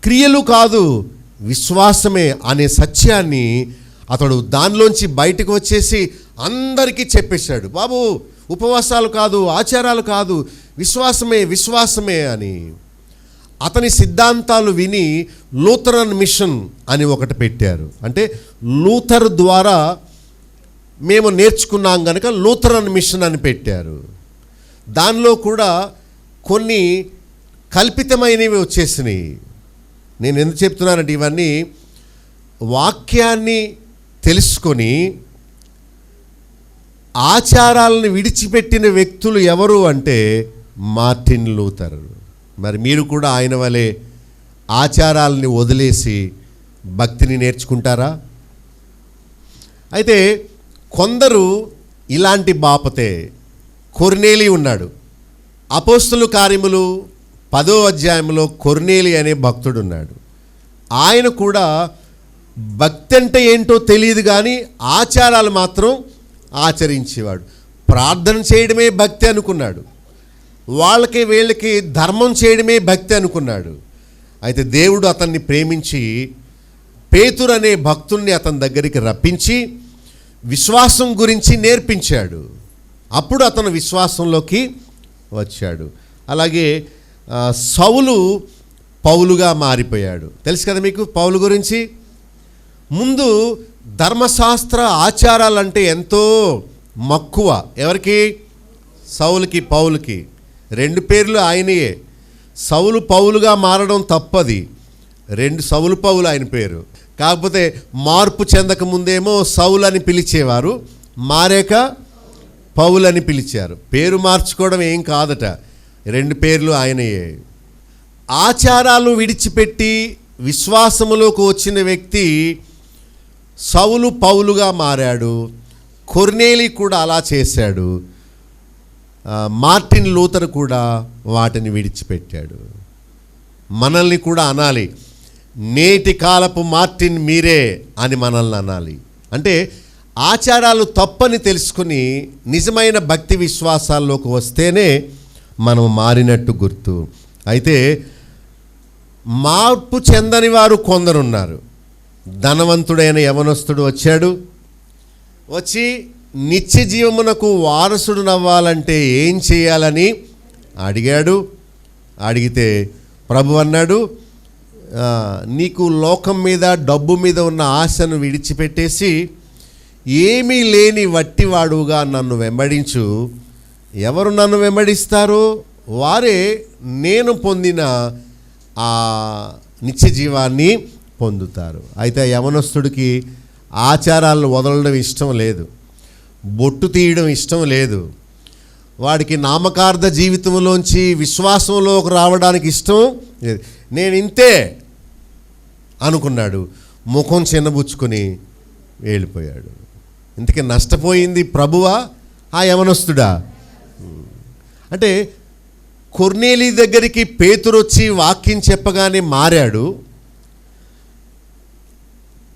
క్రియలు కాదు విశ్వాసమే అనే సత్యాన్ని అతడు దానిలోంచి బయటకు వచ్చేసి అందరికీ చెప్పేశాడు. బాబు, ఉపవాసాలు కాదు, ఆచారాలు కాదు, విశ్వాసమే విశ్వాసమే అని. అతని సిద్ధాంతాలు విని లూథరన్ మిషన్ అని ఒకటి పెట్టారు. అంటే లూథర్ ద్వారా మేము నేర్చుకున్నాం కనుక లూథరన్ మిషన్ అని పెట్టారు. దానిలో కూడా కొన్ని కల్పితమైనవి వచ్చేసినాయి. నేను ఎందుకు చెప్తున్నానంటే ఇవన్నీ వాక్యాన్ని తెలుసుకొని ఆచారాలను విడిచిపెట్టిన వ్యక్తులు ఎవరు అంటే మార్టిన్ లూథర్. మరి మీరు కూడా ఆయన వలె ఆచారాలని వదిలేసి భక్తిని నేర్చుకుంటారా? అయితే కొందరు ఇలాంటి బాపతే. కొర్నేలి ఉన్నాడు. అపోస్తలు కార్యములు 10వ అధ్యాయంలో కొర్నేలి అనే భక్తుడు ఉన్నాడు. ఆయన కూడా భక్తి అంటే ఏంటో తెలియదు కానీ ఆచారాలు మాత్రం ఆచరించేవాడు. ప్రార్థన చేయడమే భక్తి అనుకున్నాడు. వాళ్ళకి వీళ్ళకి ధర్మం చేయడమే భక్తి అనుకున్నాడు. అయితే దేవుడు అతన్ని ప్రేమించి పేతురు అనే భక్తుల్ని అతని దగ్గరికి రప్పించి విశ్వాసం గురించి నేర్పించాడు. అప్పుడు అతను విశ్వాసంలోకి వచ్చాడు. అలాగే సౌలు పౌలుగా మారిపోయాడు. తెలుసు కదా మీకు పౌలు గురించి. ముందు ధర్మశాస్త్ర ఆచారాలంటే ఎంతో మక్కువ. ఎవరికి? సౌలుకి, పౌలుకి. 2 పేర్లు ఆయనయే. సౌలు పౌలుగా మారడం తప్పది. 2 సౌలు పౌలు ఆయన పేరు. కాకపోతే మార్పు చెందక ముందేమో సౌలు అని పిలిచేవారు, మారాక పౌలు అని పిలిచారు. పేరు మార్చుకోవడం ఏం కాదట. 2 పేర్లు ఆయనయే. ఆచారాలు విడిచిపెట్టి విశ్వాసములోకి వచ్చిన వ్యక్తి సౌలు పౌలుగా మారాడు. కొర్నేలి కూడా అలా చేశాడు. మార్టిన్ లూథర్ కూడా వాటిని విడిచిపెట్టాడు. మనల్ని కూడా అనాలి, నేటి కాలపు మార్టిన్ మీరే అని మనల్ని అనాలి. అంటే ఆచారాలు తప్పని తెలుసుకుని నిజమైన భక్తి విశ్వాసాల్లోకి వస్తేనే మనం మారినట్టు గుర్తు. అయితే మార్పు చెందని వారు కొందరున్నారు. ధనవంతుడైన యవనస్తుడు వచ్చాడు. వచ్చి నిత్య జీవమునకు వారసుడు నవ్వాలంటే ఏం చేయాలని అడిగాడు. అడిగితే ప్రభు అన్నాడు, నీకు లోకం మీద డబ్బు మీద ఉన్న ఆశను విడిచిపెట్టేసి ఏమీ లేని వట్టివాడుగా నన్ను వెంబడించు. ఎవరు నన్ను వెంబడిస్తారో వారే నేను పొందిన ఆ నిత్య జీవాన్ని పొందుతారు. అయితే యవనస్తుడికి ఆచారాలను వదలడం ఇష్టం లేదు, బొట్టు తీయడం ఇష్టం లేదు. వాడికి నామకార్థ జీవితంలోంచి విశ్వాసంలోకి రావడానికి ఇష్టం లేదు. నేను ఇంతే అనుకున్నాడు. ముఖం చిన్నబుచ్చుకొని వెళ్ళిపోయాడు. ఇంతకీ నష్టపోయింది ప్రభువా ఆ యవనస్తుడా? అంటే కొర్నేలి దగ్గరికి పేతురు వచ్చి వాక్యం చెప్పగానే మారాడు.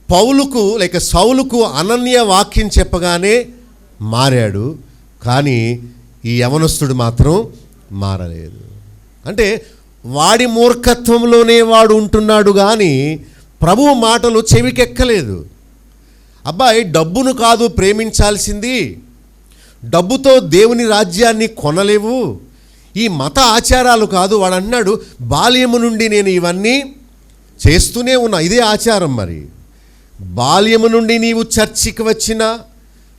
పౌలుకు లేక సౌలుకు అనన్య వాక్యం చెప్పగానే మారాడు. కానీ ఈ యవనస్తుడు మాత్రం మారలేదు. అంటే వాడి మూర్ఖత్వంలోనే వాడు ఉంటున్నాడు కానీ ప్రభువు మాటలు చెవికెక్కలేదు. అబ్బాయి, డబ్బును కాదు ప్రేమించాల్సింది, డబ్బుతో దేవుని రాజ్యాన్ని కొనలేవు, ఈ మత ఆచారాలు కాదు. వాడు అన్నాడు, బాల్యము నుండి నేను ఇవన్నీ చేస్తూనే ఉన్నా, ఇదే ఆచారం. మరి బాల్యము నుండి నీవు చర్చికి వచ్చినా,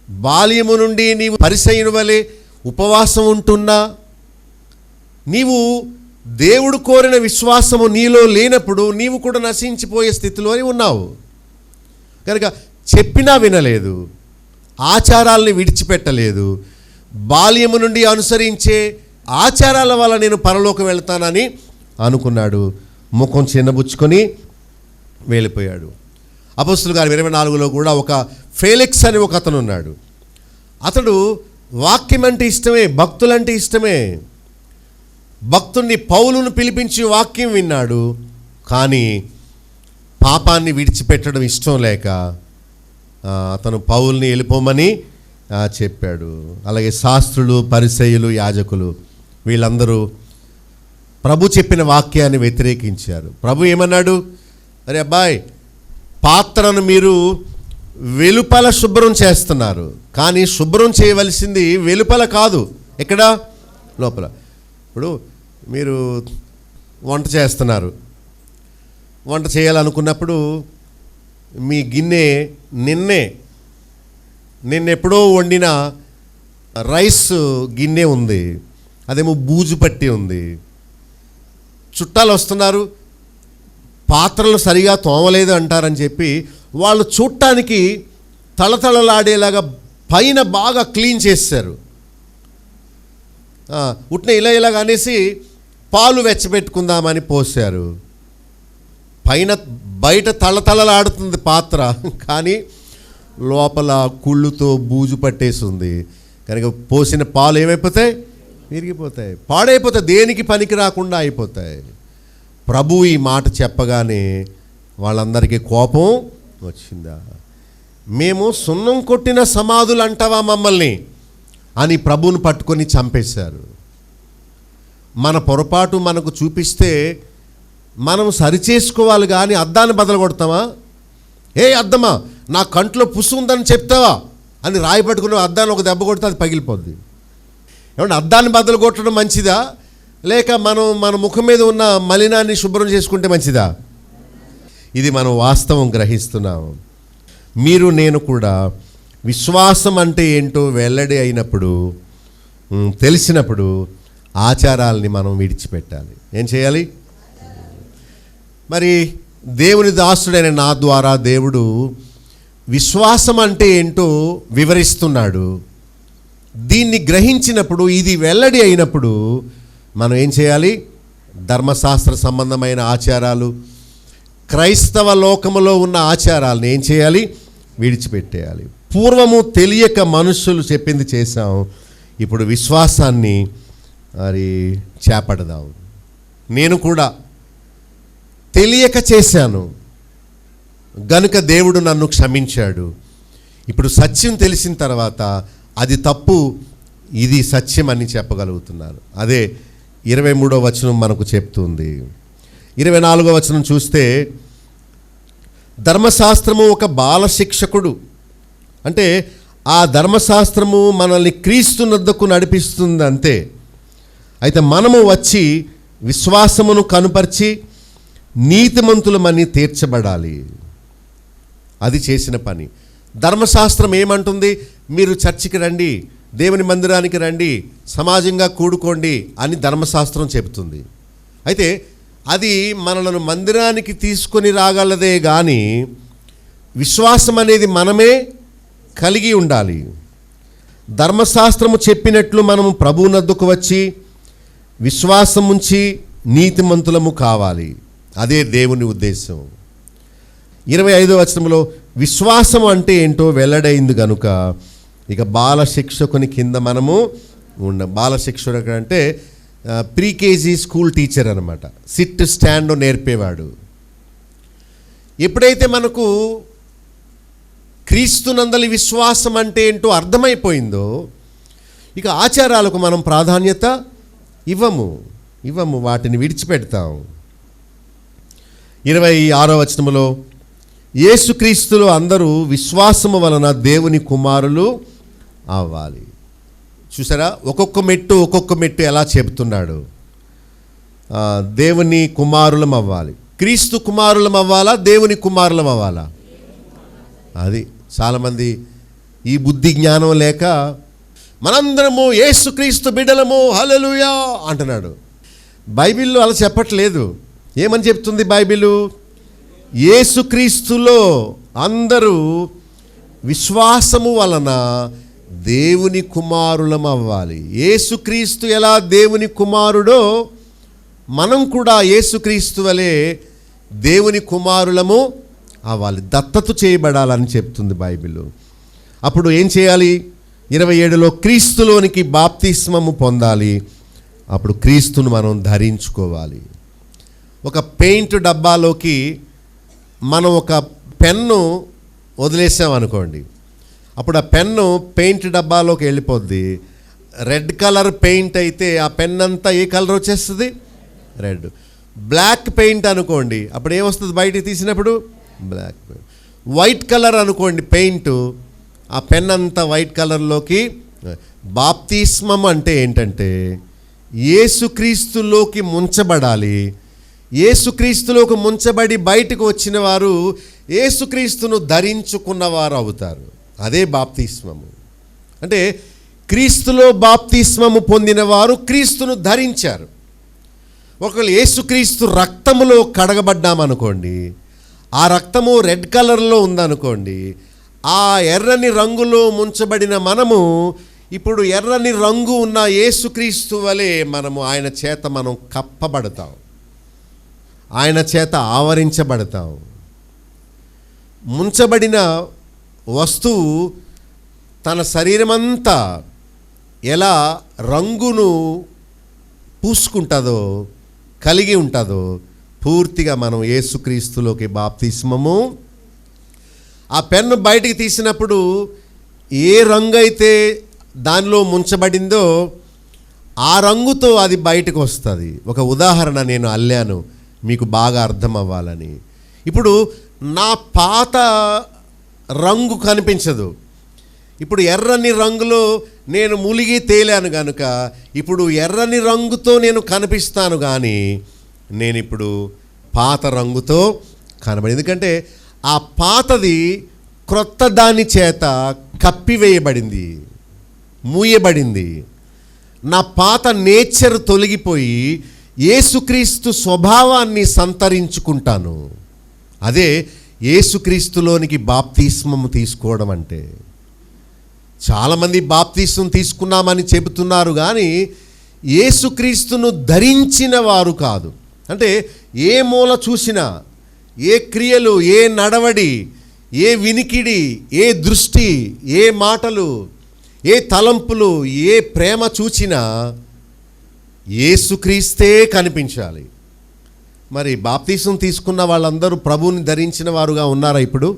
బాల్యము నుండి నీవు పరిసయ్యుని వలె ఉపవాసం ఉంటున్నా, నీవు దేవుడు కోరిన విశ్వాసము నీలో లేనప్పుడు నీవు కూడా నశించిపోయే స్థితిలోనే ఉన్నావు. కనుక చెప్పినా వినలేదు, ఆచారాలని విడిచిపెట్టలేదు. బాల్యము నుండి అనుసరించే ఆచారాల వల్ల నేను పరలోకి వెళ్తానని అనుకున్నాడు. ముఖం చిన్నబుచ్చుకొని వెళ్ళిపోయాడు. అపోస్తలుల కార్యం 24లో కూడా ఒక ఫేలిక్స్ అని ఒక అతను ఉన్నాడు. అతడు వాక్యం అంటే ఇష్టమే, భక్తులంటే ఇష్టమే. భక్తుణ్ణి పౌలును పిలిపించి వాక్యం విన్నాడు. కానీ పాపాన్ని విడిచిపెట్టడం ఇష్టం లేక అతను పౌల్ని వెళ్ళిపోమని చెప్పాడు. అలాగే శాస్త్రులు, పరిసయ్యులు, యాజకులు వీళ్ళందరూ ప్రభు చెప్పిన వాక్యాన్ని వ్యతిరేకించారు. ప్రభు ఏమన్నాడు? అరే అబ్బాయి, పాత్రను మీరు వెలుపల శుభ్రం చేస్తున్నారు, కానీ శుభ్రం చేయవలసింది వెలుపల కాదు, ఎక్కడ? లోపల. ఇప్పుడు మీరు వంట చేస్తున్నారు, వంట చేయాలనుకున్నప్పుడు మీ గిన్నె నిన్నెప్పుడో వండిన రైస్ గిన్నె ఉంది, అదేమో బూజు పట్టి ఉంది. చుట్టాలు వస్తున్నారు, పాత్రలు సరిగా తోమలేదు అంటారని చెప్పి వాళ్ళు చూడటానికి తళతళలాడేలాగా పైన బాగా క్లీన్ చేశారు. ఉట్నే ఇలాగ అనేసి పాలు వెచ్చబెట్టుకుందామని పోసారు. బయట తళతళలాడుతుంది పాత్ర, కానీ లోపల కుళ్ళుతో బూజు పట్టేసింది. కనుక పోసిన పాలు ఏమైపోతాయి? విరిగిపోతాయి, పాడైపోతాయి, దేనికి పనికి రాకుండా అయిపోతాయి. ప్రభు ఈ మాట చెప్పగానే వాళ్ళందరికీ కోపం వచ్చిందా? మేము సున్నం కొట్టిన సమాధులు అంటావా మమ్మల్ని అని ప్రభువును పట్టుకొని చంపేశారు. మన పొరపాటు మనకు చూపిస్తే మనం సరిచేసుకోవాలి, కానీ అద్దాన్ని బదలు కొడతామా? ఏ అద్దమా, నా కంట్లో పుసు ఉందని చెప్తావా అని రాయి పట్టుకుని అద్దాన్ని ఒక దెబ్బ కొడితే అది పగిలిపోద్ది. ఏమంటే అద్దాన్ని బద్దలు కొట్టడం మంచిదా, లేక మన ముఖం మీద ఉన్న మలినాన్ని శుభ్రం చేసుకుంటే మంచిదా? ఇది మనం వాస్తవం గ్రహిస్తున్నాం. మీరు నేను కూడా విశ్వాసం అంటే ఏంటో వెల్లడి అయినప్పుడు, తెలిసినప్పుడు ఆచారాలని మనం విడిచిపెట్టాలి. ఏం చేయాలి? మరి దేవుని దాసుడైన నా ద్వారా దేవుడు విశ్వాసం అంటే ఏంటో వివరిస్తున్నాడు. దీన్ని గ్రహించినప్పుడు, ఇది వెల్లడి అయినప్పుడు మనం ఏం చేయాలి? ధర్మశాస్త్ర సంబంధమైన ఆచారాలు, క్రైస్తవ లోకములో ఉన్న ఆచారాలను ఏం చేయాలి? విడిచిపెట్టేయాలి. పూర్వము తెలియక మనుషులు చెప్పింది చేశాం, ఇప్పుడు విశ్వాసాన్ని మరి చేపడదాం. నేను కూడా తెలియక చేశాను గనుక దేవుడు నన్ను క్షమించాడు. ఇప్పుడు సత్యం తెలిసిన తర్వాత అది తప్పు, ఇది సత్యం అని చెప్పగలుగుతున్నాను. అదే 23వ వచనం మనకు చెప్తుంది. 24వ వచనం చూస్తే, ధర్మశాస్త్రము ఒక బాల శిక్షకుడు, అంటే ఆ ధర్మశాస్త్రము మనల్ని క్రీస్తు నొద్దకు నడిపిస్తుంది అంతే. అయితే మనము వచ్చి విశ్వాసమును కనుపరిచి నీతిమంతులమని తీర్చబడాలి. అది చేసిన పని. ధర్మశాస్త్రం ఏమంటుంది? మీరు చర్చికి రండి, దేవుని మందిరానికి రండి, సమాజంగా కూడుకోండి అని ధర్మశాస్త్రం చెబుతుంది. అయితే అది మనలను మందిరానికి తీసుకొని రాగలదే కానీ విశ్వాసం అనేది మనమే కలిగి ఉండాలి. ధర్మశాస్త్రము చెప్పినట్లు మనము ప్రభువునొద్దకు వచ్చి విశ్వాసం ఉంచి నీతిమంతులము కావాలి. అదే దేవుని ఉద్దేశం. 25వ వచనంలో విశ్వాసం అంటే ఏంటో వెల్లడైంది కనుక ఇక బాల శిక్షకుని కింద మనము బాల శిక్షకుడు అంటే ప్రీకేజీ స్కూల్ టీచర్ అనమాట. సిట్ స్టాండ్ నేర్పేవాడు. ఎప్పుడైతే మనకు క్రీస్తునందలి విశ్వాసం అంటే ఏంటో అర్థమైపోయిందో ఇక ఆచారాలకు మనం ప్రాధాన్యత ఇవ్వము, వాటిని విడిచిపెడతాం. 26వ వచనంలో యేసుక్రీస్తులో అందరూ విశ్వాసము వలన దేవుని కుమారులు అవ్వాలి. చూసారా, ఒక్కొక్క మెట్టు ఎలా చెబుతున్నాడు? దేవుని కుమారులం అవ్వాలి. క్రీస్తు కుమారులం అవ్వాలా, దేవుని కుమారులం అవ్వాలా? అది చాలామంది ఈ బుద్ధి జ్ఞానం లేక మనందరము యేసుక్రీస్తు బిడ్డలము హల్లెలూయా అంటున్నాడు. బైబిల్లో అలా చెప్పట్లేదు. ఏమని చెప్తుంది బైబిలు? యేసుక్రీస్తులో అందరూ విశ్వాసము వలన దేవుని కుమారులం అవ్వాలి. యేసుక్రీస్తు ఎలా దేవుని కుమారుడో మనం కూడా యేసుక్రీస్తు వలె దేవుని కుమారులము అవ్వాలి, దత్తత చేయబడాలని చెప్తుంది బైబిల్. అప్పుడు ఏం చేయాలి? 27లో క్రీస్తులోనికి బాప్తిస్మము పొందాలి. అప్పుడు క్రీస్తును మనం ధరించుకోవాలి. ఒక పెయింట్ డబ్బాలోకి మనం ఒక పెన్ను వదిలేసామనుకోండి, అప్పుడు ఆ పెన్ను పెయింట్ డబ్బాలోకి వెళ్ళిపోద్ది. రెడ్ కలర్ పెయింట్ అయితే ఆ పెన్ అంతా ఏ కలర్ వచ్చేస్తుంది? రెడ్. బ్లాక్ పెయింట్ అనుకోండి, అప్పుడు ఏమొస్తుంది బయటికి తీసినప్పుడు? Black paint. వైట్ కలర్ అనుకోండి పెయింట్, ఆ పెన్ అంతా వైట్ కలర్లోకి. బాప్తిస్మం అంటే ఏంటంటే యేసుక్రీస్తులోకి ముంచబడాలి. యేసుక్రీస్తులోకి ముంచబడి బయటకు వచ్చిన వారు యేసుక్రీస్తును ధరించుకున్నవారు అవుతారు. అదే బాప్తిస్మము. అంటే క్రీస్తులో బాప్తిస్మము పొందిన వారు క్రీస్తును ధరించారు. ఒకవేళ యేసుక్రీస్తు రక్తములో కడగబడ్డామనుకోండి, ఆ రక్తము రెడ్ కలర్లో ఉందనుకోండి, ఆ ఎర్రని రంగులో ముంచబడిన మనము ఇప్పుడు ఎర్రని రంగు ఉన్న యేసుక్రీస్తు వలె మనము ఆయన చేత మనం కప్పబడతాం, ఆయన చేత ఆవరించబడతాం. ముంచబడిన వస్తువు తన శరీరమంతా ఎలా రంగును పూసుకుంటుందో, కలిగి ఉంటుందో, పూర్తిగా మనం యేసుక్రీస్తులోకి బాప్తిస్మము. ఆ పెన్ను బయటికి తీసినప్పుడు ఏ రంగు అయితే దానిలో ముంచబడిందో ఆ రంగుతో అది బయటకు వస్తుంది. ఒక ఉదాహరణ నేను అల్లాను మీకు బాగా అర్థం అవ్వాలని. ఇప్పుడు నా పాత రంగు కనిపించదు. ఇప్పుడు ఎర్రని రంగులో నేను ములిగి తేలాను కనుక ఇప్పుడు ఎర్రని రంగుతో నేను కనిపిస్తాను, కానీ నేను ఇప్పుడు పాత రంగుతో కనబడి, ఎందుకంటే ఆ పాతది క్రొత్త దాని చేత కప్పివేయబడింది, మూయబడింది. నా పాత నేచర్ తొలగిపోయి యేసుక్రీస్తు స్వభావాన్ని సంతరించుకుంటాను. అదే యేసుక్రీస్తులోనికి బాప్తిస్మము తీసుకోవడం అంటే. చాలామంది బాప్తిస్మం తీసుకున్నామని చెబుతున్నారు కానీ యేసుక్రీస్తును ధరించిన వారు కాదు. అంటే ఏ మూల చూసినా, ఏ క్రియలు, ఏ నడవడి, ఏ వినికిడి, ఏ దృష్టి, ఏ మాటలు, ఏ తలంపులు, ఏ ప్రేమ చూచినా యేసుక్రీస్తే కనిపించాలి. మరి బాప్తిస్మం తీసుకున్న వాళ్ళందరూ ప్రభువుని ధరించిన వారుగా ఉన్నారా? ఇప్పుడు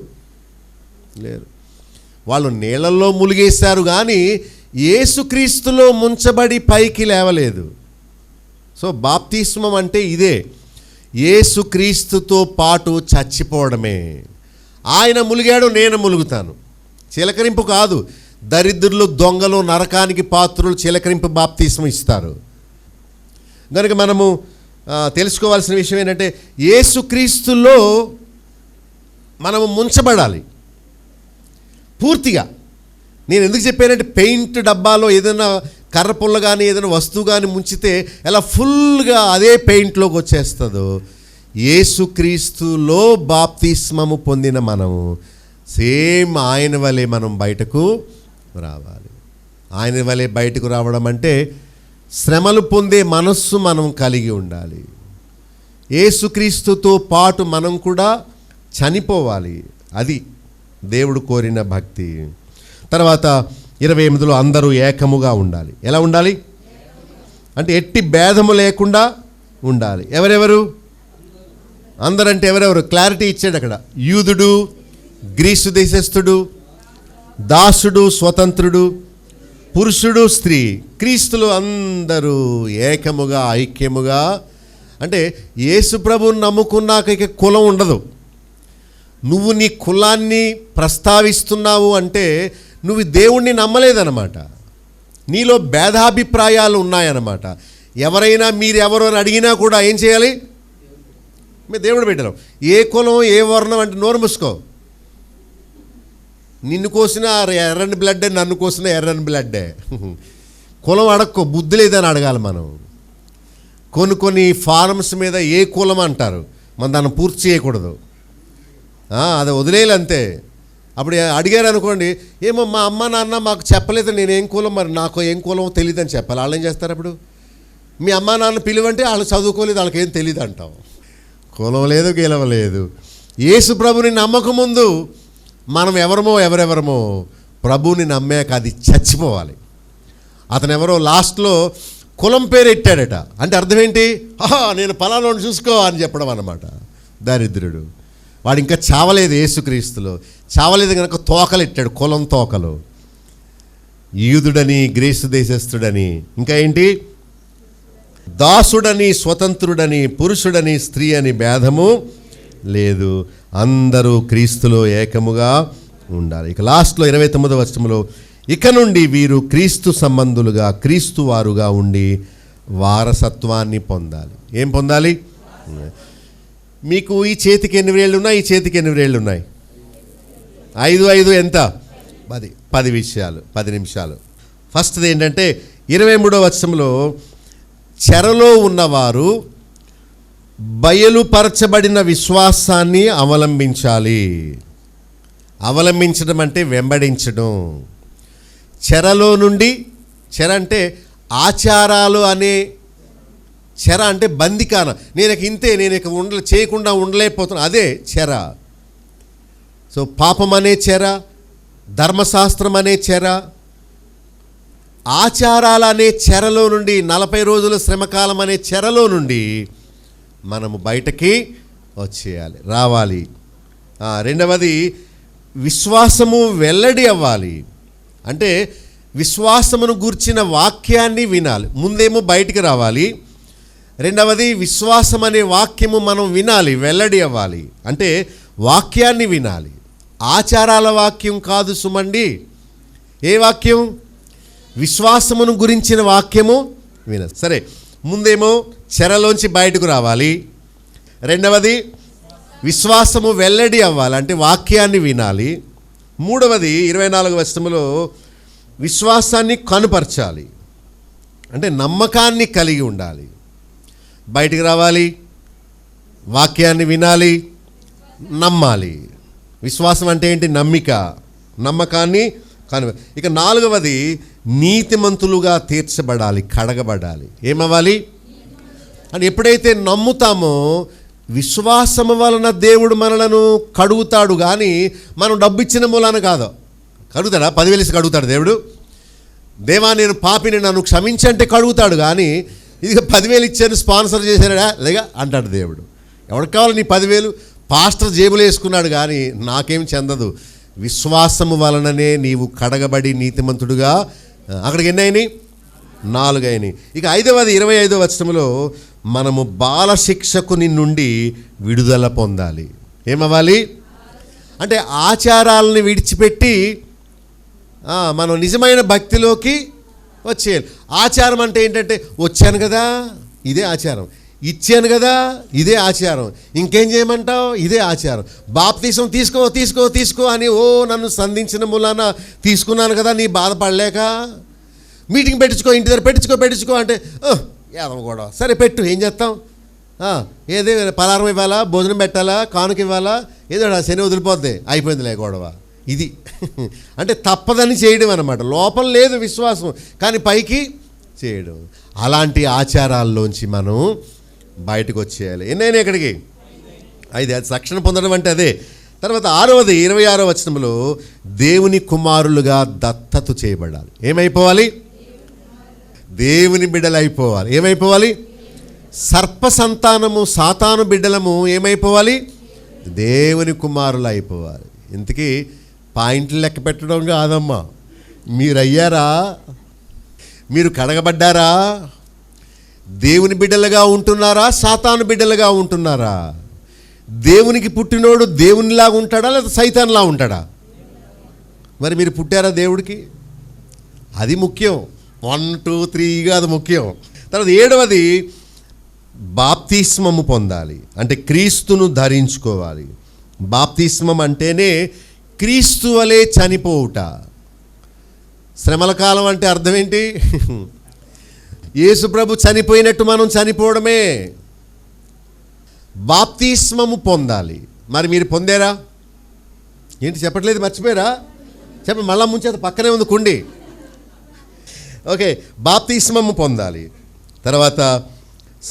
లేరు. వాళ్ళు నీళ్ళల్లో ములిగేశారు కానీ యేసుక్రీస్తులో ముంచబడి పైకి లేవలేదు. సో బాప్తిస్మం అంటే ఇదే, యేసుక్రీస్తుతో పాటు చచ్చిపోవడమే. ఆయన ములిగాడు, నేను ములుగుతాను. చిలకరింపు కాదు. దరిద్రులు, దొంగలు, నరకానికి పాత్రులు చిలకరింపు బాప్తిస్మం ఇస్తారు. కనుక మనము తెలుసుకోవాల్సిన విషయం ఏంటంటే యేసుక్రీస్తులో మనము ముంచబడాలి పూర్తిగా. నేను ఎందుకు చెప్పానంటే పెయింట్ డబ్బాలో ఏదైనా కర్ర పుల్ల కానీ ఏదైనా వస్తువు కానీ ముంచితే ఎలా ఫుల్గా అదే పెయింట్లోకి వచ్చేస్తుందో, యేసుక్రీస్తులో బాప్తిస్మము పొందిన మనము సేమ్ ఆయన వలె మనం బయటకు రావాలి. ఆయన వలె బయటకు రావడం అంటే శ్రమలు పొందే మనస్సు మనం కలిగి ఉండాలి. యేసుక్రీస్తుతో పాటు మనం కూడా చనిపోవాలి. అది దేవుడు కోరిన భక్తి. తర్వాత 28లో అందరూ ఏకముగా ఉండాలి. ఎలా ఉండాలి అంటే ఎట్టి భేదము లేకుండా ఉండాలి. ఎవరెవరు? అందరంటే ఎవరెవరు? క్లారిటీ ఇచ్చాడు అక్కడ. యూదుడు, గ్రీసు దేశస్థుడు, దాసుడు, స్వతంత్రుడు, పురుషుడు, స్త్రీ, క్రీస్తులు అందరూ ఏకముగా, ఐక్యముగా. అంటే యేసు ప్రభువుని నమ్ముకున్నాక ఇక కులం ఉండదు. నువ్వు నీ కులాన్ని ప్రస్తావిస్తున్నావు అంటే నువ్వు దేవుణ్ణి నమ్మలేదన్నమాట. నీలో భేదాభిప్రాయాలు ఉన్నాయన్నమాట. ఎవరైనా మీరెవరు అని అడిగినా కూడా ఏం చేయాలి? మీరు దేవుడు పెట్టారు. ఏ కులం, ఏ వర్ణం అంటే నోరు మూసుకో. నిన్ను కోసిన ఎర్రని బ్లడ్డే, నన్ను కోసిన ఎర్రని బ్లడ్డే. కులం అడక్కో, బుద్ధి లేదని అడగాలి మనం. కొన్ని ఫారమ్స్ మీద ఏ కులం అంటారు, మనం దాన్ని పూర్తి చేయకూడదు, అది వదిలేయాలి అంతే. అప్పుడు అడిగారు అనుకోండి, ఏమో మా అమ్మ నాన్న మాకు చెప్పలేదు నేనేం కులం, మరి నాకు ఏం కులం తెలియదు అని చెప్పాలి. వాళ్ళు ఏం చేస్తారు? అప్పుడు మీ అమ్మ నాన్న పిలువంటే వాళ్ళు చదువుకోలేదు, వాళ్ళకి ఏం తెలియదు అంటాం. కులం లేదు, గెలవలేదు. యేసు ప్రభుని నమ్మక ముందు మనం ఎవరెవరమో ప్రభువుని నమ్మాక అది చచ్చిపోవాలి. అతను ఎవరో లాస్ట్లో కులం పేరు ఎట్టాడట. అంటే అర్థం ఏంటి? నేను పలానాను చూసుకో అని చెప్పడం అన్నమాట. దరిద్రుడు వాడు ఇంకా చావలేదు, యేసుక్రీస్తులో చావలేదు కనుక తోకలు ఎట్టాడు, కులం తోకలు. యూదుడని, గ్రీసు దేశస్థుడని, ఇంకా ఏంటి, దాసుడని, స్వతంత్రుడని, పురుషుడని, స్త్రీ అని భేదము లేదు. అందరూ క్రీస్తులో ఏకముగా ఉండాలి. ఇక లాస్ట్లో 29వ వచనంలో, ఇక నుండి వీరు క్రీస్తు సంబంధులుగా, క్రీస్తు వారుగా ఉండి వారసత్వాన్ని పొందాలి. ఏం పొందాలి? మీకు ఈ చేతికి ఎన్ని వేళ్ళు ఉన్నాయి, ఈ చేతికి ఎన్ని వేళ్ళు ఉన్నాయి? 5 5 ఎంత? 10 విషయాలు, 10 నిమిషాలు. ఫస్ట్ది ఏంటంటే 23వ వచనంలో, చెరలో ఉన్నవారు బయలుపరచబడిన విశ్వాసాన్ని అవలంబించాలి. అవలంబించడం అంటే వెంబడించడం. చెరలో నుండి, చెర అంటే ఆచారాలు అనే చెర, అంటే బందికాన. నేను ఇంతే, నేను చేయకుండా ఉండలేకపోతున్నా, అదే చెర. సో పాపం అనే చెర, ధర్మశాస్త్రం అనే చెర, ఆచారాలు అనే చెరలో నుండి, 40 రోజుల శ్రమకాలం అనే చెరలో నుండి మనము బయటకి వచ్చేయాలి, రావాలి. రెండవది విశ్వాసము వెల్లడి అవ్వాలి. అంటే విశ్వాసమును గూర్చిన వాక్యాన్ని వినాలి. ముందేమో బయటికి రావాలి. రెండవది విశ్వాసం అనే వాక్యము మనం వినాలి, వెల్లడి అవ్వాలి. అంటే వాక్యాన్ని వినాలి. ఆచారాల వాక్యం కాదు సుమండి. ఏ వాక్యం? విశ్వాసమును గురించిన వాక్యము వినాలి. సరే, ముందేమో చెరలోంచి బయటకు రావాలి. రెండవది విశ్వాసము వెల్లడి అవ్వాలి, అంటే వాక్యాన్ని వినాలి. మూడవది 24వ వచనంలో విశ్వాసాన్ని కనుపరచాలి, అంటే నమ్మకాన్ని కలిగి ఉండాలి. బయటికి రావాలి, వాక్యాన్ని వినాలి, నమ్మాలి. విశ్వాసం అంటే ఏంటి? నమ్మిక, నమ్మకాన్ని ఇక 4వది నీతిమంతులుగా తీర్చబడాలి, కడగబడాలి. ఏమవ్వాలి? అని ఎప్పుడైతే నమ్ముతామో విశ్వాసము వలన దేవుడు మనలను కడుగుతాడు, కానీ మనం డబ్బు ఇచ్చిన మూలాన కాదు. కడుగుతాడా? 10,000 కడుగుతాడు దేవుడు? దేవా నేను పాపిని, నన్ను క్షమించంటే కడుగుతాడు, కానీ ఇది 10,000 ఇచ్చాను, స్పాన్సర్ చేశాడా లేగా అంటాడు దేవుడు. ఎవరికి కావాలి నీ 10,000? పాస్టర్ జేబులు వేసుకున్నాడు, కానీ నాకేం చెందదు. విశ్వాసము వలననే నీవు కడగబడి నీతిమంతుడుగా. అక్కడికి ఎన్ని అయినాయి? 4 అయినాయి. ఇక 5వది 25వ వచనంలో, మనము బాలశిక్షకుని నుండి విడుదల పొందాలి. ఏమవ్వాలి? అంటే ఆచారాలని విడిచిపెట్టి మనం నిజమైన భక్తిలోకి వచ్చేయాలి. ఆచారం అంటే ఏంటంటే, వచ్చాను కదా ఇదే ఆచారం, ఇచ్చాను కదా ఇదే ఆచారం, ఇంకేం చేయమంటావు ఇదే ఆచారం. బాప్తీసం తీసుకో తీసుకో తీసుకో అని నన్ను సంధించిన మూలాన తీసుకున్నాను కదా, నీ బాధపడలేక. మీటింగ్ పెట్టించుకో, ఇంటి దగ్గర పెట్టించుకో అంటే ఏదో కూడా సరే పెట్టు, ఏం చేస్తాం? ఏదే పలారం ఇవ్వాలా, భోజనం పెట్టాలా, కానుక ఇవ్వాలా, ఏదో శని వదిలిపోద్ది, అయిపోయిందిలే గొడవ. ఇది అంటే తప్పదని చేయడం అన్నమాట. లోపం లేదు విశ్వాసం, కానీ పైకి చేయడం. అలాంటి ఆచారాల్లోంచి మనం బయటకు వచ్చేయాలి. ఎన్నైనా ఎక్కడికి? 5. అది రక్షణ పొందడం అంటే అదే. తర్వాత 6వది 26వ వచనంలో, దేవుని కుమారులుగా దత్తత చేయబడాలి. ఏమైపోవాలి? దేవుని బిడ్డలు అయిపోవాలి. ఏమైపోవాలి? సర్ప సంతానము, సాతాను బిడ్డలము ఏమైపోవాలి? దేవుని కుమారులు అయిపోవాలి. ఇంతకీ పాయింట్లు లెక్క పెట్టడం కాదమ్మా. మీరు అయ్యారా? మీరు కడగబడ్డారా? దేవుని బిడ్డలుగా ఉంటున్నారా, సాతాను బిడ్డలుగా ఉంటున్నారా? దేవునికి పుట్టినోడు దేవునిలాగా ఉంటాడా, లేదా సైతాన్లా ఉంటాడా? మరి మీరు పుట్టారా దేవుడికి? అది ముఖ్యం. 1 2 3 కాదు ముఖ్యం. తర్వాత 7వది బాప్తిస్మము పొందాలి, అంటే క్రీస్తును ధరించుకోవాలి. బాప్తిస్మం అంటేనే క్రీస్తు వలె చనిపోవుట. శ్రమల కాలం అంటే అర్థం ఏంటి? యేసు ప్రభు చనిపోయినట్టు మనం చనిపోవడమే. బాప్తిస్మము పొందాలి. మరి మీరు పొందారా? ఏంటి చెప్పట్లేదు, మర్చిపోయారా? చెప్పండి, మళ్ళా ముంచేత పక్కనే ఉంది కుండి. ఓకే, బాప్తిస్మము పొందాలి. తర్వాత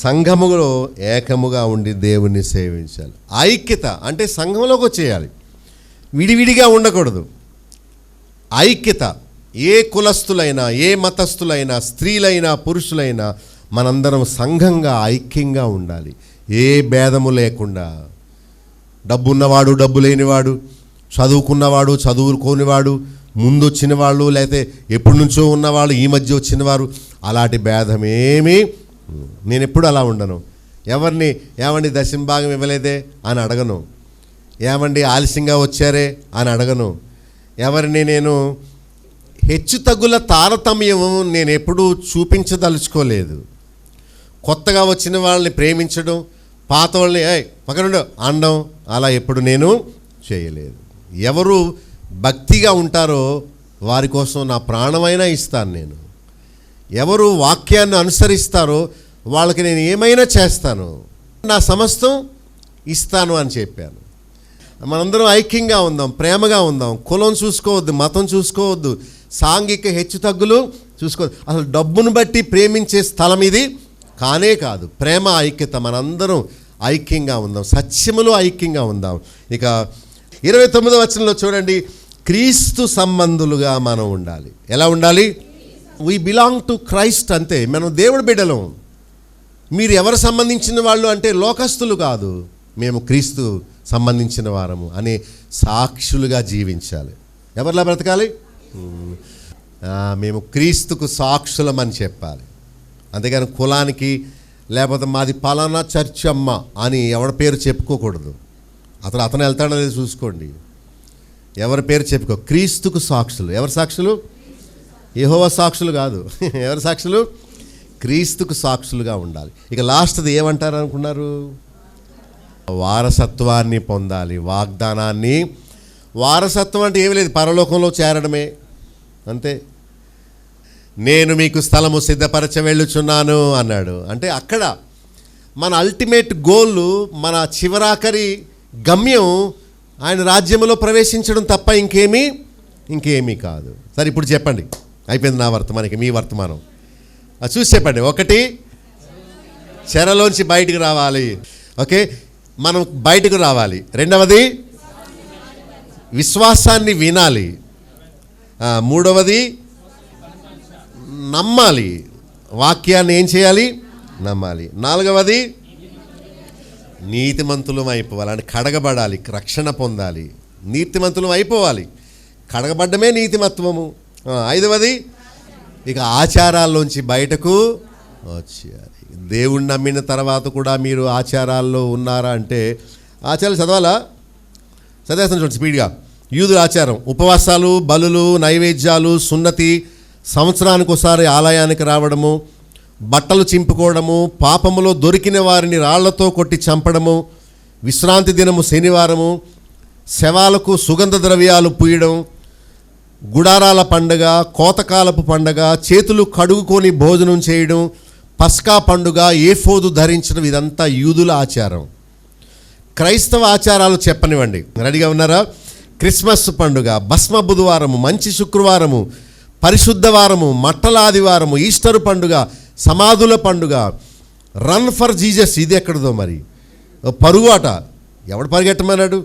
సంఘములో ఏకముగా ఉండి దేవుణ్ణి సేవించాలి. ఐక్యత అంటే సంఘంలోకి వచ్చేయాలి, విడివిడిగా ఉండకూడదు. ఐక్యత. ఏ కులస్తులైనా, ఏ మతస్థులైనా, స్త్రీలైనా, పురుషులైనా మనందరం సంఘంగా ఐక్యంగా ఉండాలి, ఏ భేదము లేకుండా. డబ్బు ఉన్నవాడు, డబ్బు లేనివాడు, చదువుకున్నవాడు, చదువుకోనివాడు, ముందు వచ్చిన వాళ్ళు, లేకపోతే ఎప్పటి నుంచో ఉన్నవాళ్ళు, ఈ మధ్య వచ్చిన వారు, అలాంటి భేదమేమీ. నేను ఎప్పుడు అలా ఉండను. ఎవరిని దశమ భాగం ఇవ్వలేదే అని అడగను. ఏమండి ఆలస్యంగా వచ్చారే అని అడగను. ఎవరిని నేను హెచ్చు తగ్గుల తారతమ్యం నేను ఎప్పుడూ చూపించదలుచుకోలేదు. కొత్తగా వచ్చిన వాళ్ళని ప్రేమించడం, పాత వాళ్ళని పక్కనుండు అనడం అలా ఎప్పుడు నేను చేయలేదు. ఎవరు భక్తిగా ఉంటారో వారి కోసం నా ప్రాణమైనా ఇస్తాను నేను. ఎవరు వాక్యాన్ని అనుసరిస్తారో వాళ్ళకి నేను ఏమైనా చేస్తాను, నా సమస్తం ఇస్తాను అని చెప్పాను. మనందరం ఐక్యంగా ఉందాం, ప్రేమగా ఉందాం. కులం చూసుకోవద్దు, మతం చూసుకోవద్దు, సాంఘిక హెచ్చు తగ్గులు చూసుకోవద్దు. అసలు డబ్బును బట్టి ప్రేమించే స్థలం ఇది కానే కాదు. ప్రేమ, ఐక్యత, మనందరం ఐక్యంగా ఉందాం, సత్యములో ఐక్యంగా ఉందాం. ఇక 29వ వచనంలో చూడండి, క్రీస్తు సంబంధులుగా మనం ఉండాలి. ఎలా ఉండాలి? We belong to Christ. అంతే, మనం దేవుడి బిడ్డలం. మీరు ఎవరు సంబంధించిన వాళ్ళు అంటే లోకస్తులు కాదు, మేము క్రీస్తు సంబంధించిన వారము అనే సాక్షులుగా జీవించాలి. ఎవరిలా బ్రతకాలి? మేము క్రీస్తుకు సాక్షులమని చెప్పాలి. అంతేగాని కులానికి లేకపోతే మాది పలానా చర్చ్ అమ్మ అని ఎవరి పేరు చెప్పుకోకూడదు. అతను వెళ్తాడో లేదో చూసుకోండి. ఎవరి పేరు చెప్పుకో. క్రీస్తుకు సాక్షులు. ఎవరి సాక్షులు? యెహోవా సాక్షులు కాదు. ఎవరి సాక్షులు? క్రీస్తుకు సాక్షులుగా ఉండాలి. ఇక లాస్ట్ది ఏమంటారు అనుకున్నారు? వారసత్వాన్ని పొందాలి, వాగ్దానాన్ని. వారసత్వం అంటే ఏమీ లేదు, పరలోకంలో చేరడమే అంతే. నేను మీకు స్థలము సిద్ధపరచ వెళ్ళుచున్నాను అన్నాడు. అంటే అక్కడ మన అల్టిమేట్ గోల్, మన చివరాఖరి గమ్యం ఆయన రాజ్యంలో ప్రవేశించడం తప్ప ఇంకేమీ కాదు. సరే, ఇప్పుడు చెప్పండి. అయిపోయింది నా వర్తమానికి, మీ వర్తమానం చూసి చెప్పండి. 1, చెరలోంచి బయటికి రావాలి. ఓకే, మనం బయటకు రావాలి. 2వది, విశ్వాసాన్ని వినాలి. 3వది, నమ్మాలి. వాక్యాన్ని ఏం చేయాలి? నమ్మాలి. 4వది, నీతిమంతులం అయిపోవాలి. అంటే కడగబడాలి, రక్షణ పొందాలి, నీతిమంతులం అయిపోవాలి. కడగబడ్డమే నీతిమత్వము. 5వది, ఇక ఆచారాల్లోంచి బయటకు వచ్చేయాలి. దేవుణ్ణి నమ్మిన తర్వాత కూడా మీరు ఆచారాల్లో ఉన్నారా అంటే, ఆచారాలు చదివేస్తాను చూడండి స్పీడ్గా. యూదుల ఆచారం, ఉపవాసాలు, బలులు, నైవేద్యాలు, సున్నతి, సంవత్సరానికి ఒకసారి ఆలయానికి రావడము, బట్టలు చింపుకోవడము, పాపములో దొరికిన వారిని రాళ్లతో కొట్టి చంపడము, విశ్రాంతి దినము శనివారము, శవాలకు సుగంధ ద్రవ్యాలు పూయడం, గుడారాల పండగ, కోతకాలపు పండగ, చేతులు కడుగుకొని భోజనం చేయడం, పస్కా పండుగ, ఏఫోదు ధరించడం, ఇదంతా యూదుల ఆచారం. క్రైస్తవ ఆచారాలు చెప్పనివ్వండి. రెడీగా ఉన్నారా? క్రిస్మస్ పండుగ, భస్మ బుధవారము, మంచి శుక్రవారము, పరిశుద్ధ వారము, మట్టల ఆదివారము, ఈస్టర్ పండుగ, సమాధుల పండుగ, రన్ ఫర్ జీసస్, ఇది ఎక్కడదో మరి, పరుగాట, ఎవడు పరిగెట్టమన్నాడు,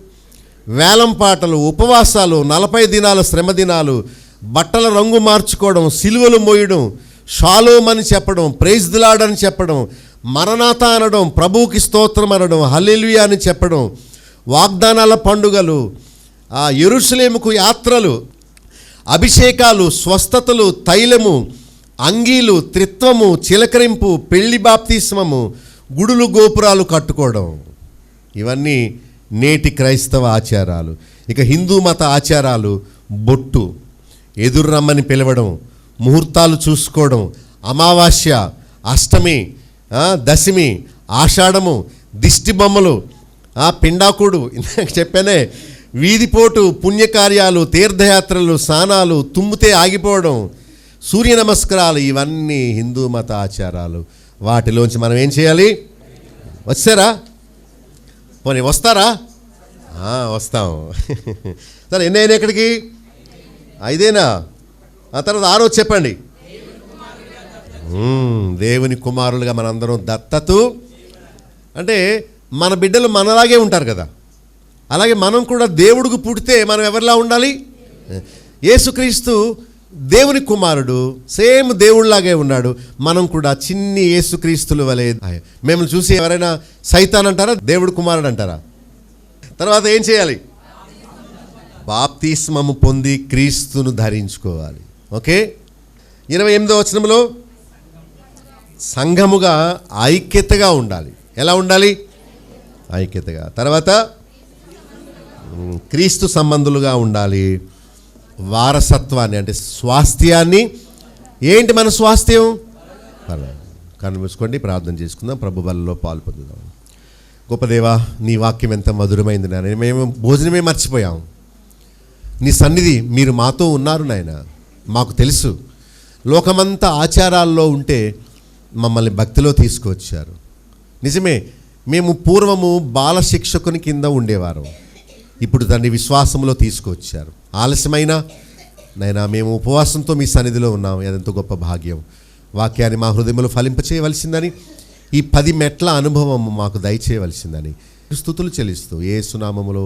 వేలం పాటలు, ఉపవాసాలు, 40 దినాల శ్రమ దినాలు, బట్టల రంగు మార్చుకోవడం, సిలువలు మోయడం, షాలోమ్ అని చెప్పడం, ప్రైజ్ ది లార్డ్ అని చెప్పడం, మరణాత అనడం, ప్రభువుకి స్తోత్రం అనడం, హల్లెలూయా అని చెప్పడం, వాగ్దానాల పండుగలు, యెరూషలేముకు యాత్రలు, అభిషేకాలు, స్వస్థతలు, తైలము, అంగీలు, త్రిత్వము, చిలకరింపు, పెళ్లి బాప్తిస్మము, గుడులు గోపురాలు కట్టుకోవడం, ఇవన్నీ నేటి క్రైస్తవ ఆచారాలు. ఇక హిందూ మత ఆచారాలు, బొట్టు, ఎదురు రమ్మని పిలవడం, ముహూర్తాలు చూసుకోవడం, అమావాస్య, అష్టమి, దశమి, ఆషాఢము, దిష్టి బొమ్మలు, పిండాకుడు, ఇందాక చెప్పానే, వీధిపోటు, పుణ్యకార్యాలు, తీర్థయాత్రలు, స్నానాలు, తుమ్మితే ఆగిపోవడం, సూర్య నమస్కారాలు, ఇవన్నీ హిందూ మత ఆచారాలు. వాటిలోంచి మనం ఏం చేయాలి? వచ్చారా? పోనీ వస్తారా? వస్తాం. సరే, ఎన్నైనా ఎక్కడికి? 5 ఆ తర్వాత 6 చెప్పండి. దేవుని కుమారులుగా మనందరం దత్తత. అంటే మన బిడ్డలు మనలాగే ఉంటారు కదా, అలాగే మనం కూడా దేవుడికి పుడితే మనం ఎవరిలా ఉండాలి? యేసుక్రీస్తు దేవుని కుమారుడు, సేమ్ దేవుళ్ళలాగే ఉన్నాడు. మనం కూడా చిన్ని యేసుక్రీస్తుల వలె. మేము చూసి ఎవరైనా సైతాన్ అంటారా? దేవుడు కుమారుడు అంటారా? తర్వాత ఏం చేయాలి? బాప్తిస్మము పొంది క్రీస్తును ధరించుకోవాలి. ఓకే, 28వ వచనంలో సంఘముగా ఐక్యతగా ఉండాలి. ఎలా ఉండాలి? ఐక్యతగా. తర్వాత క్రీస్తు సంబంధులుగా ఉండాలి. వారసత్వాన్ని అంటే స్వాస్థ్యాన్ని, ఏంటి మన స్వాస్థ్యం? కన్ను మూసుకోండి, ప్రార్థన చేసుకుందాం, ప్రభు బలలో పాలు పొందుదాం. గొప్ప దేవా, నీ వాక్యం ఎంత మధురమైంది నాయన. మేము భోజనమే మర్చిపోయాం. నీ సన్నిధి, మీరు మాతో ఉన్నారు నాయన. మాకు తెలుసు లోకమంతా ఆచారాల్లో ఉంటే మమ్మల్ని భక్తిలో తీసుకువచ్చారు. నిజమే, మేము పూర్వము బాల శిక్షకుని కింద ఉండేవారు. ఇప్పుడు తండ్రి విశ్వాసంలో తీసుకువచ్చారు. ఆలస్యమైన నైనా మేము ఉపవాసంతో మీ సన్నిధిలో ఉన్నాం. అదెంతో గొప్ప భాగ్యం. వాక్యాన్ని మా హృదయంలో ఫలింపచేయవలసిందని, ఈ 10 మెట్ల అనుభవం మాకు దయచేయవలసిందని స్తుతులు చెల్లిస్తూ యేసు నామములో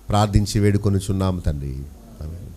ప్రార్థించి వేడుకొనుచున్నాము తండ్రి. ఆమేన్.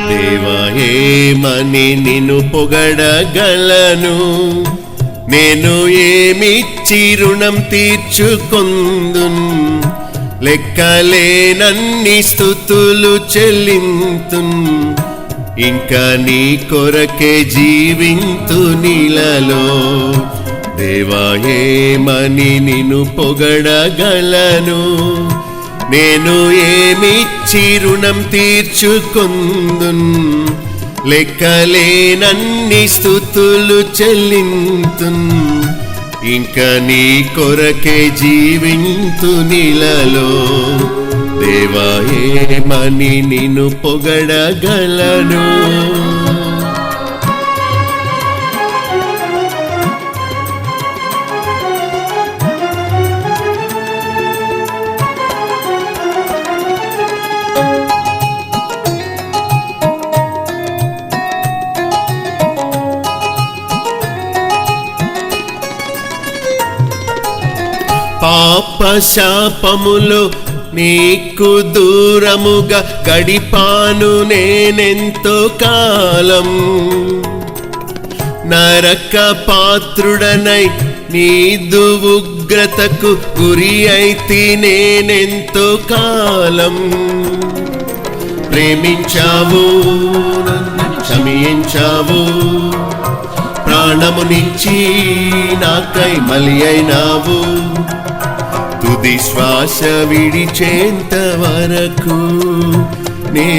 దేవా, ఏమని నిన్ను పొగడగలను? నేను ఏమిచ్చి రుణం తీర్చుకొందున్? లెక్కలేనన్ని స్తుతులు చెల్లింతున్. ఇంకా నీ కొరకే జీవింతు నీలలో. దేవా, ఏమని నిన్ను పొగడగలను? నేను ఏమిచ్చి రుణం తీర్చుకొందున్? లెక్కలేనన్ని స్తుతులు చెల్లింతున్. ఇంకా నీ కొరకే జీవింతు నీలలో. దేవా, ఏమని నిన్ను పొగడగలను? పాప శాపములో నీకు దూరముగా గడిపాను నేనెంతో కాలం. నరక పాత్రుడనై నీదు ఉగ్రతకు గురి అయితే నేనెంతో కాలం. ప్రేమించావు, నన్ను క్షమించావు, ప్రాణమునిచ్చి నాకై బలి అయినావు. తుది శ్వాస విడిచేంత వరకు నే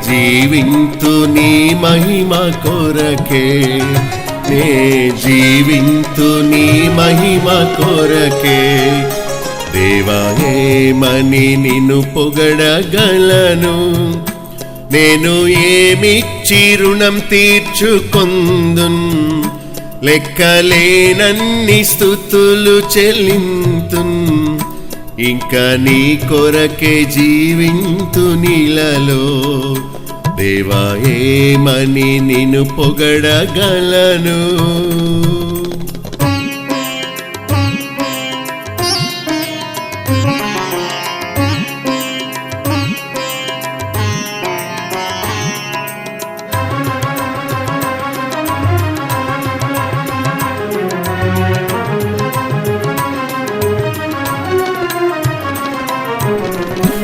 జీవింతు నీ మహిమ కొరకే. నే జీవింతు నీ మహిమ కొరకే. దేవా, ఏమని నిన్ను పొగడగలను? నేను ఏమిచ్చి రుణం తీర్చుకొందున్? లెక్కలేనన్ని స్తుతులు చెల్లింతున్. ఇంకా నీ కొరకే జీవింతు నీలలో. దేవా, ఏమని నిన్ను పొగడగలను?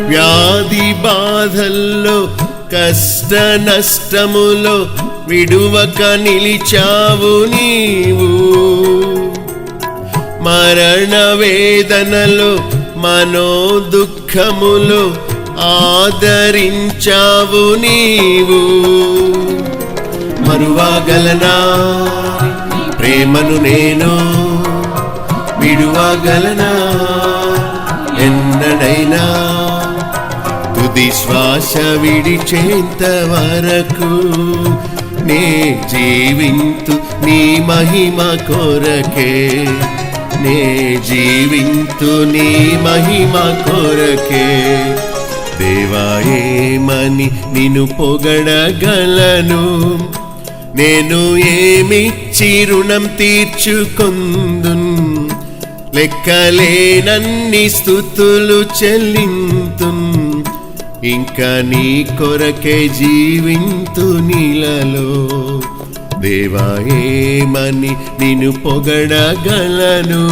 వ్యాధి బాధల్లో కష్ట నష్టములో విడువక నిలిచావు నీవు. మరణ వేదనలో మనో దుఃఖములో ఆదరించావు నీవు. మరువగలనా ప్రేమను నేను? విడువగలనా ఎన్నడైనా? తుది శ్వాస విడిచేంత వరకు నే జీవింతు నీ మహిమ కొరకే. నే జీవింతు నీ మహిమ కొరకే. దేవా, ఏమని నిన్ను పొగడగలను? నేను ఏమిచ్చి రుణం తీర్చుకొందున్? లెక్కలేనన్ని స్తుతులు చెల్లింతున్ ఇంకా నీ కొరకే జీవింతు నీలలో దేవా ఏమని నిన్ను పొగడగలను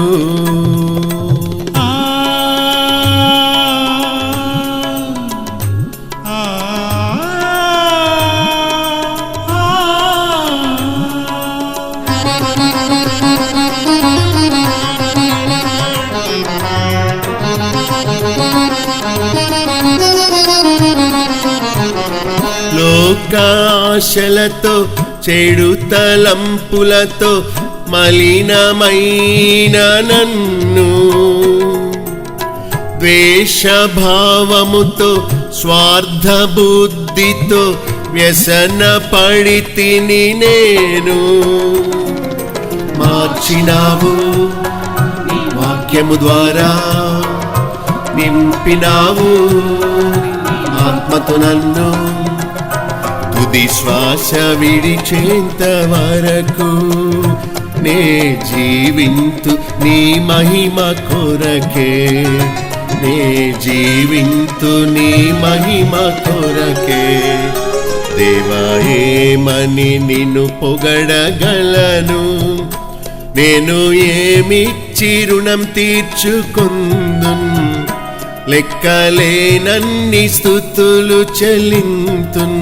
లోకాశలతో చెడు తలంపులతో మలినమైన నన్ను ద్వేషభావముతో స్వార్థ బుద్ధితో వ్యసన పడి తిని నేను మార్చినావు నీ వాక్యము ద్వారా నింపినావు ఆత్మతో నన్ను తుది శ్వాస విడిచేంత వరకు నే జీవింతు నీ మహిమ కొరకే నే జీవింతు నీ మహిమ కొరకే దేవా ఏమని నిన్ను పొగడగలను నేను ఏమిచ్చి రుణం తీర్చుకుందున్ లెక్కలేనన్ని స్తుతులు చెల్లింతున్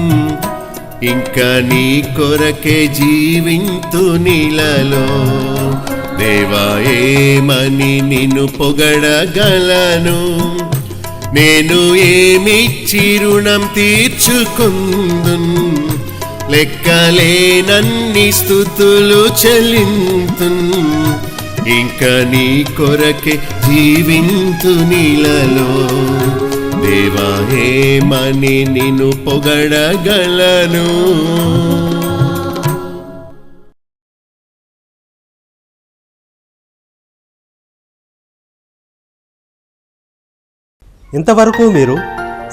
ఇంకా నీ కొరకే జీవింతు నీలలో దేవా ఏమని నిన్ను పొగడగలను నేను ఏమిచ్చి రుణం తీర్చుకుందున్ లెక్కలేనన్ని స్తుతులు చెల్లింతున్ ఇంకా నీ కొరకే జీవింతు నీలలో దేవా ఏమని నిన్ను పొగడగలను ఇంతవరకు మీరు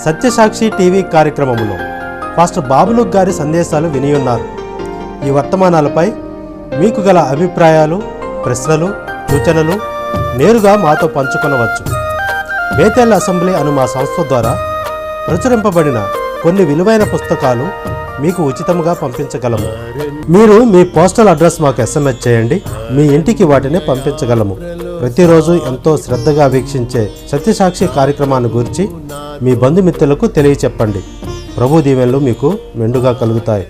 సత్యసాక్షి టీవీ కార్యక్రమంలో పాస్టర్ బాబులుక్ గారి సందేశాలు వినియున్నారు. ఈ వర్తమానాలపై మీకు గల అభిప్రాయాలు, ప్రశ్నలు, సూచనలు నేరుగా మాతో పంచుకొనవచ్చు. బేతేల్ అసెంబ్లీ అను మా సంస్థ ద్వారా ప్రచురింపబడిన కొన్ని విలువైన పుస్తకాలు మీకు ఉచితంగా పంపించగలము. మీరు మీ పోస్టల్ అడ్రస్ మాకు SMS చేయండి, మీ ఇంటికి వాటిని పంపించగలము. ప్రతిరోజు ఎంతో శ్రద్ధగా వీక్షించే సత్యసాక్షి కార్యక్రమాన్ని గురించి మీ బంధుమిత్రులకు తెలియచెప్పండి. ప్రభు దీవెనలు మీకు మెండుగా కలుగుతాయి.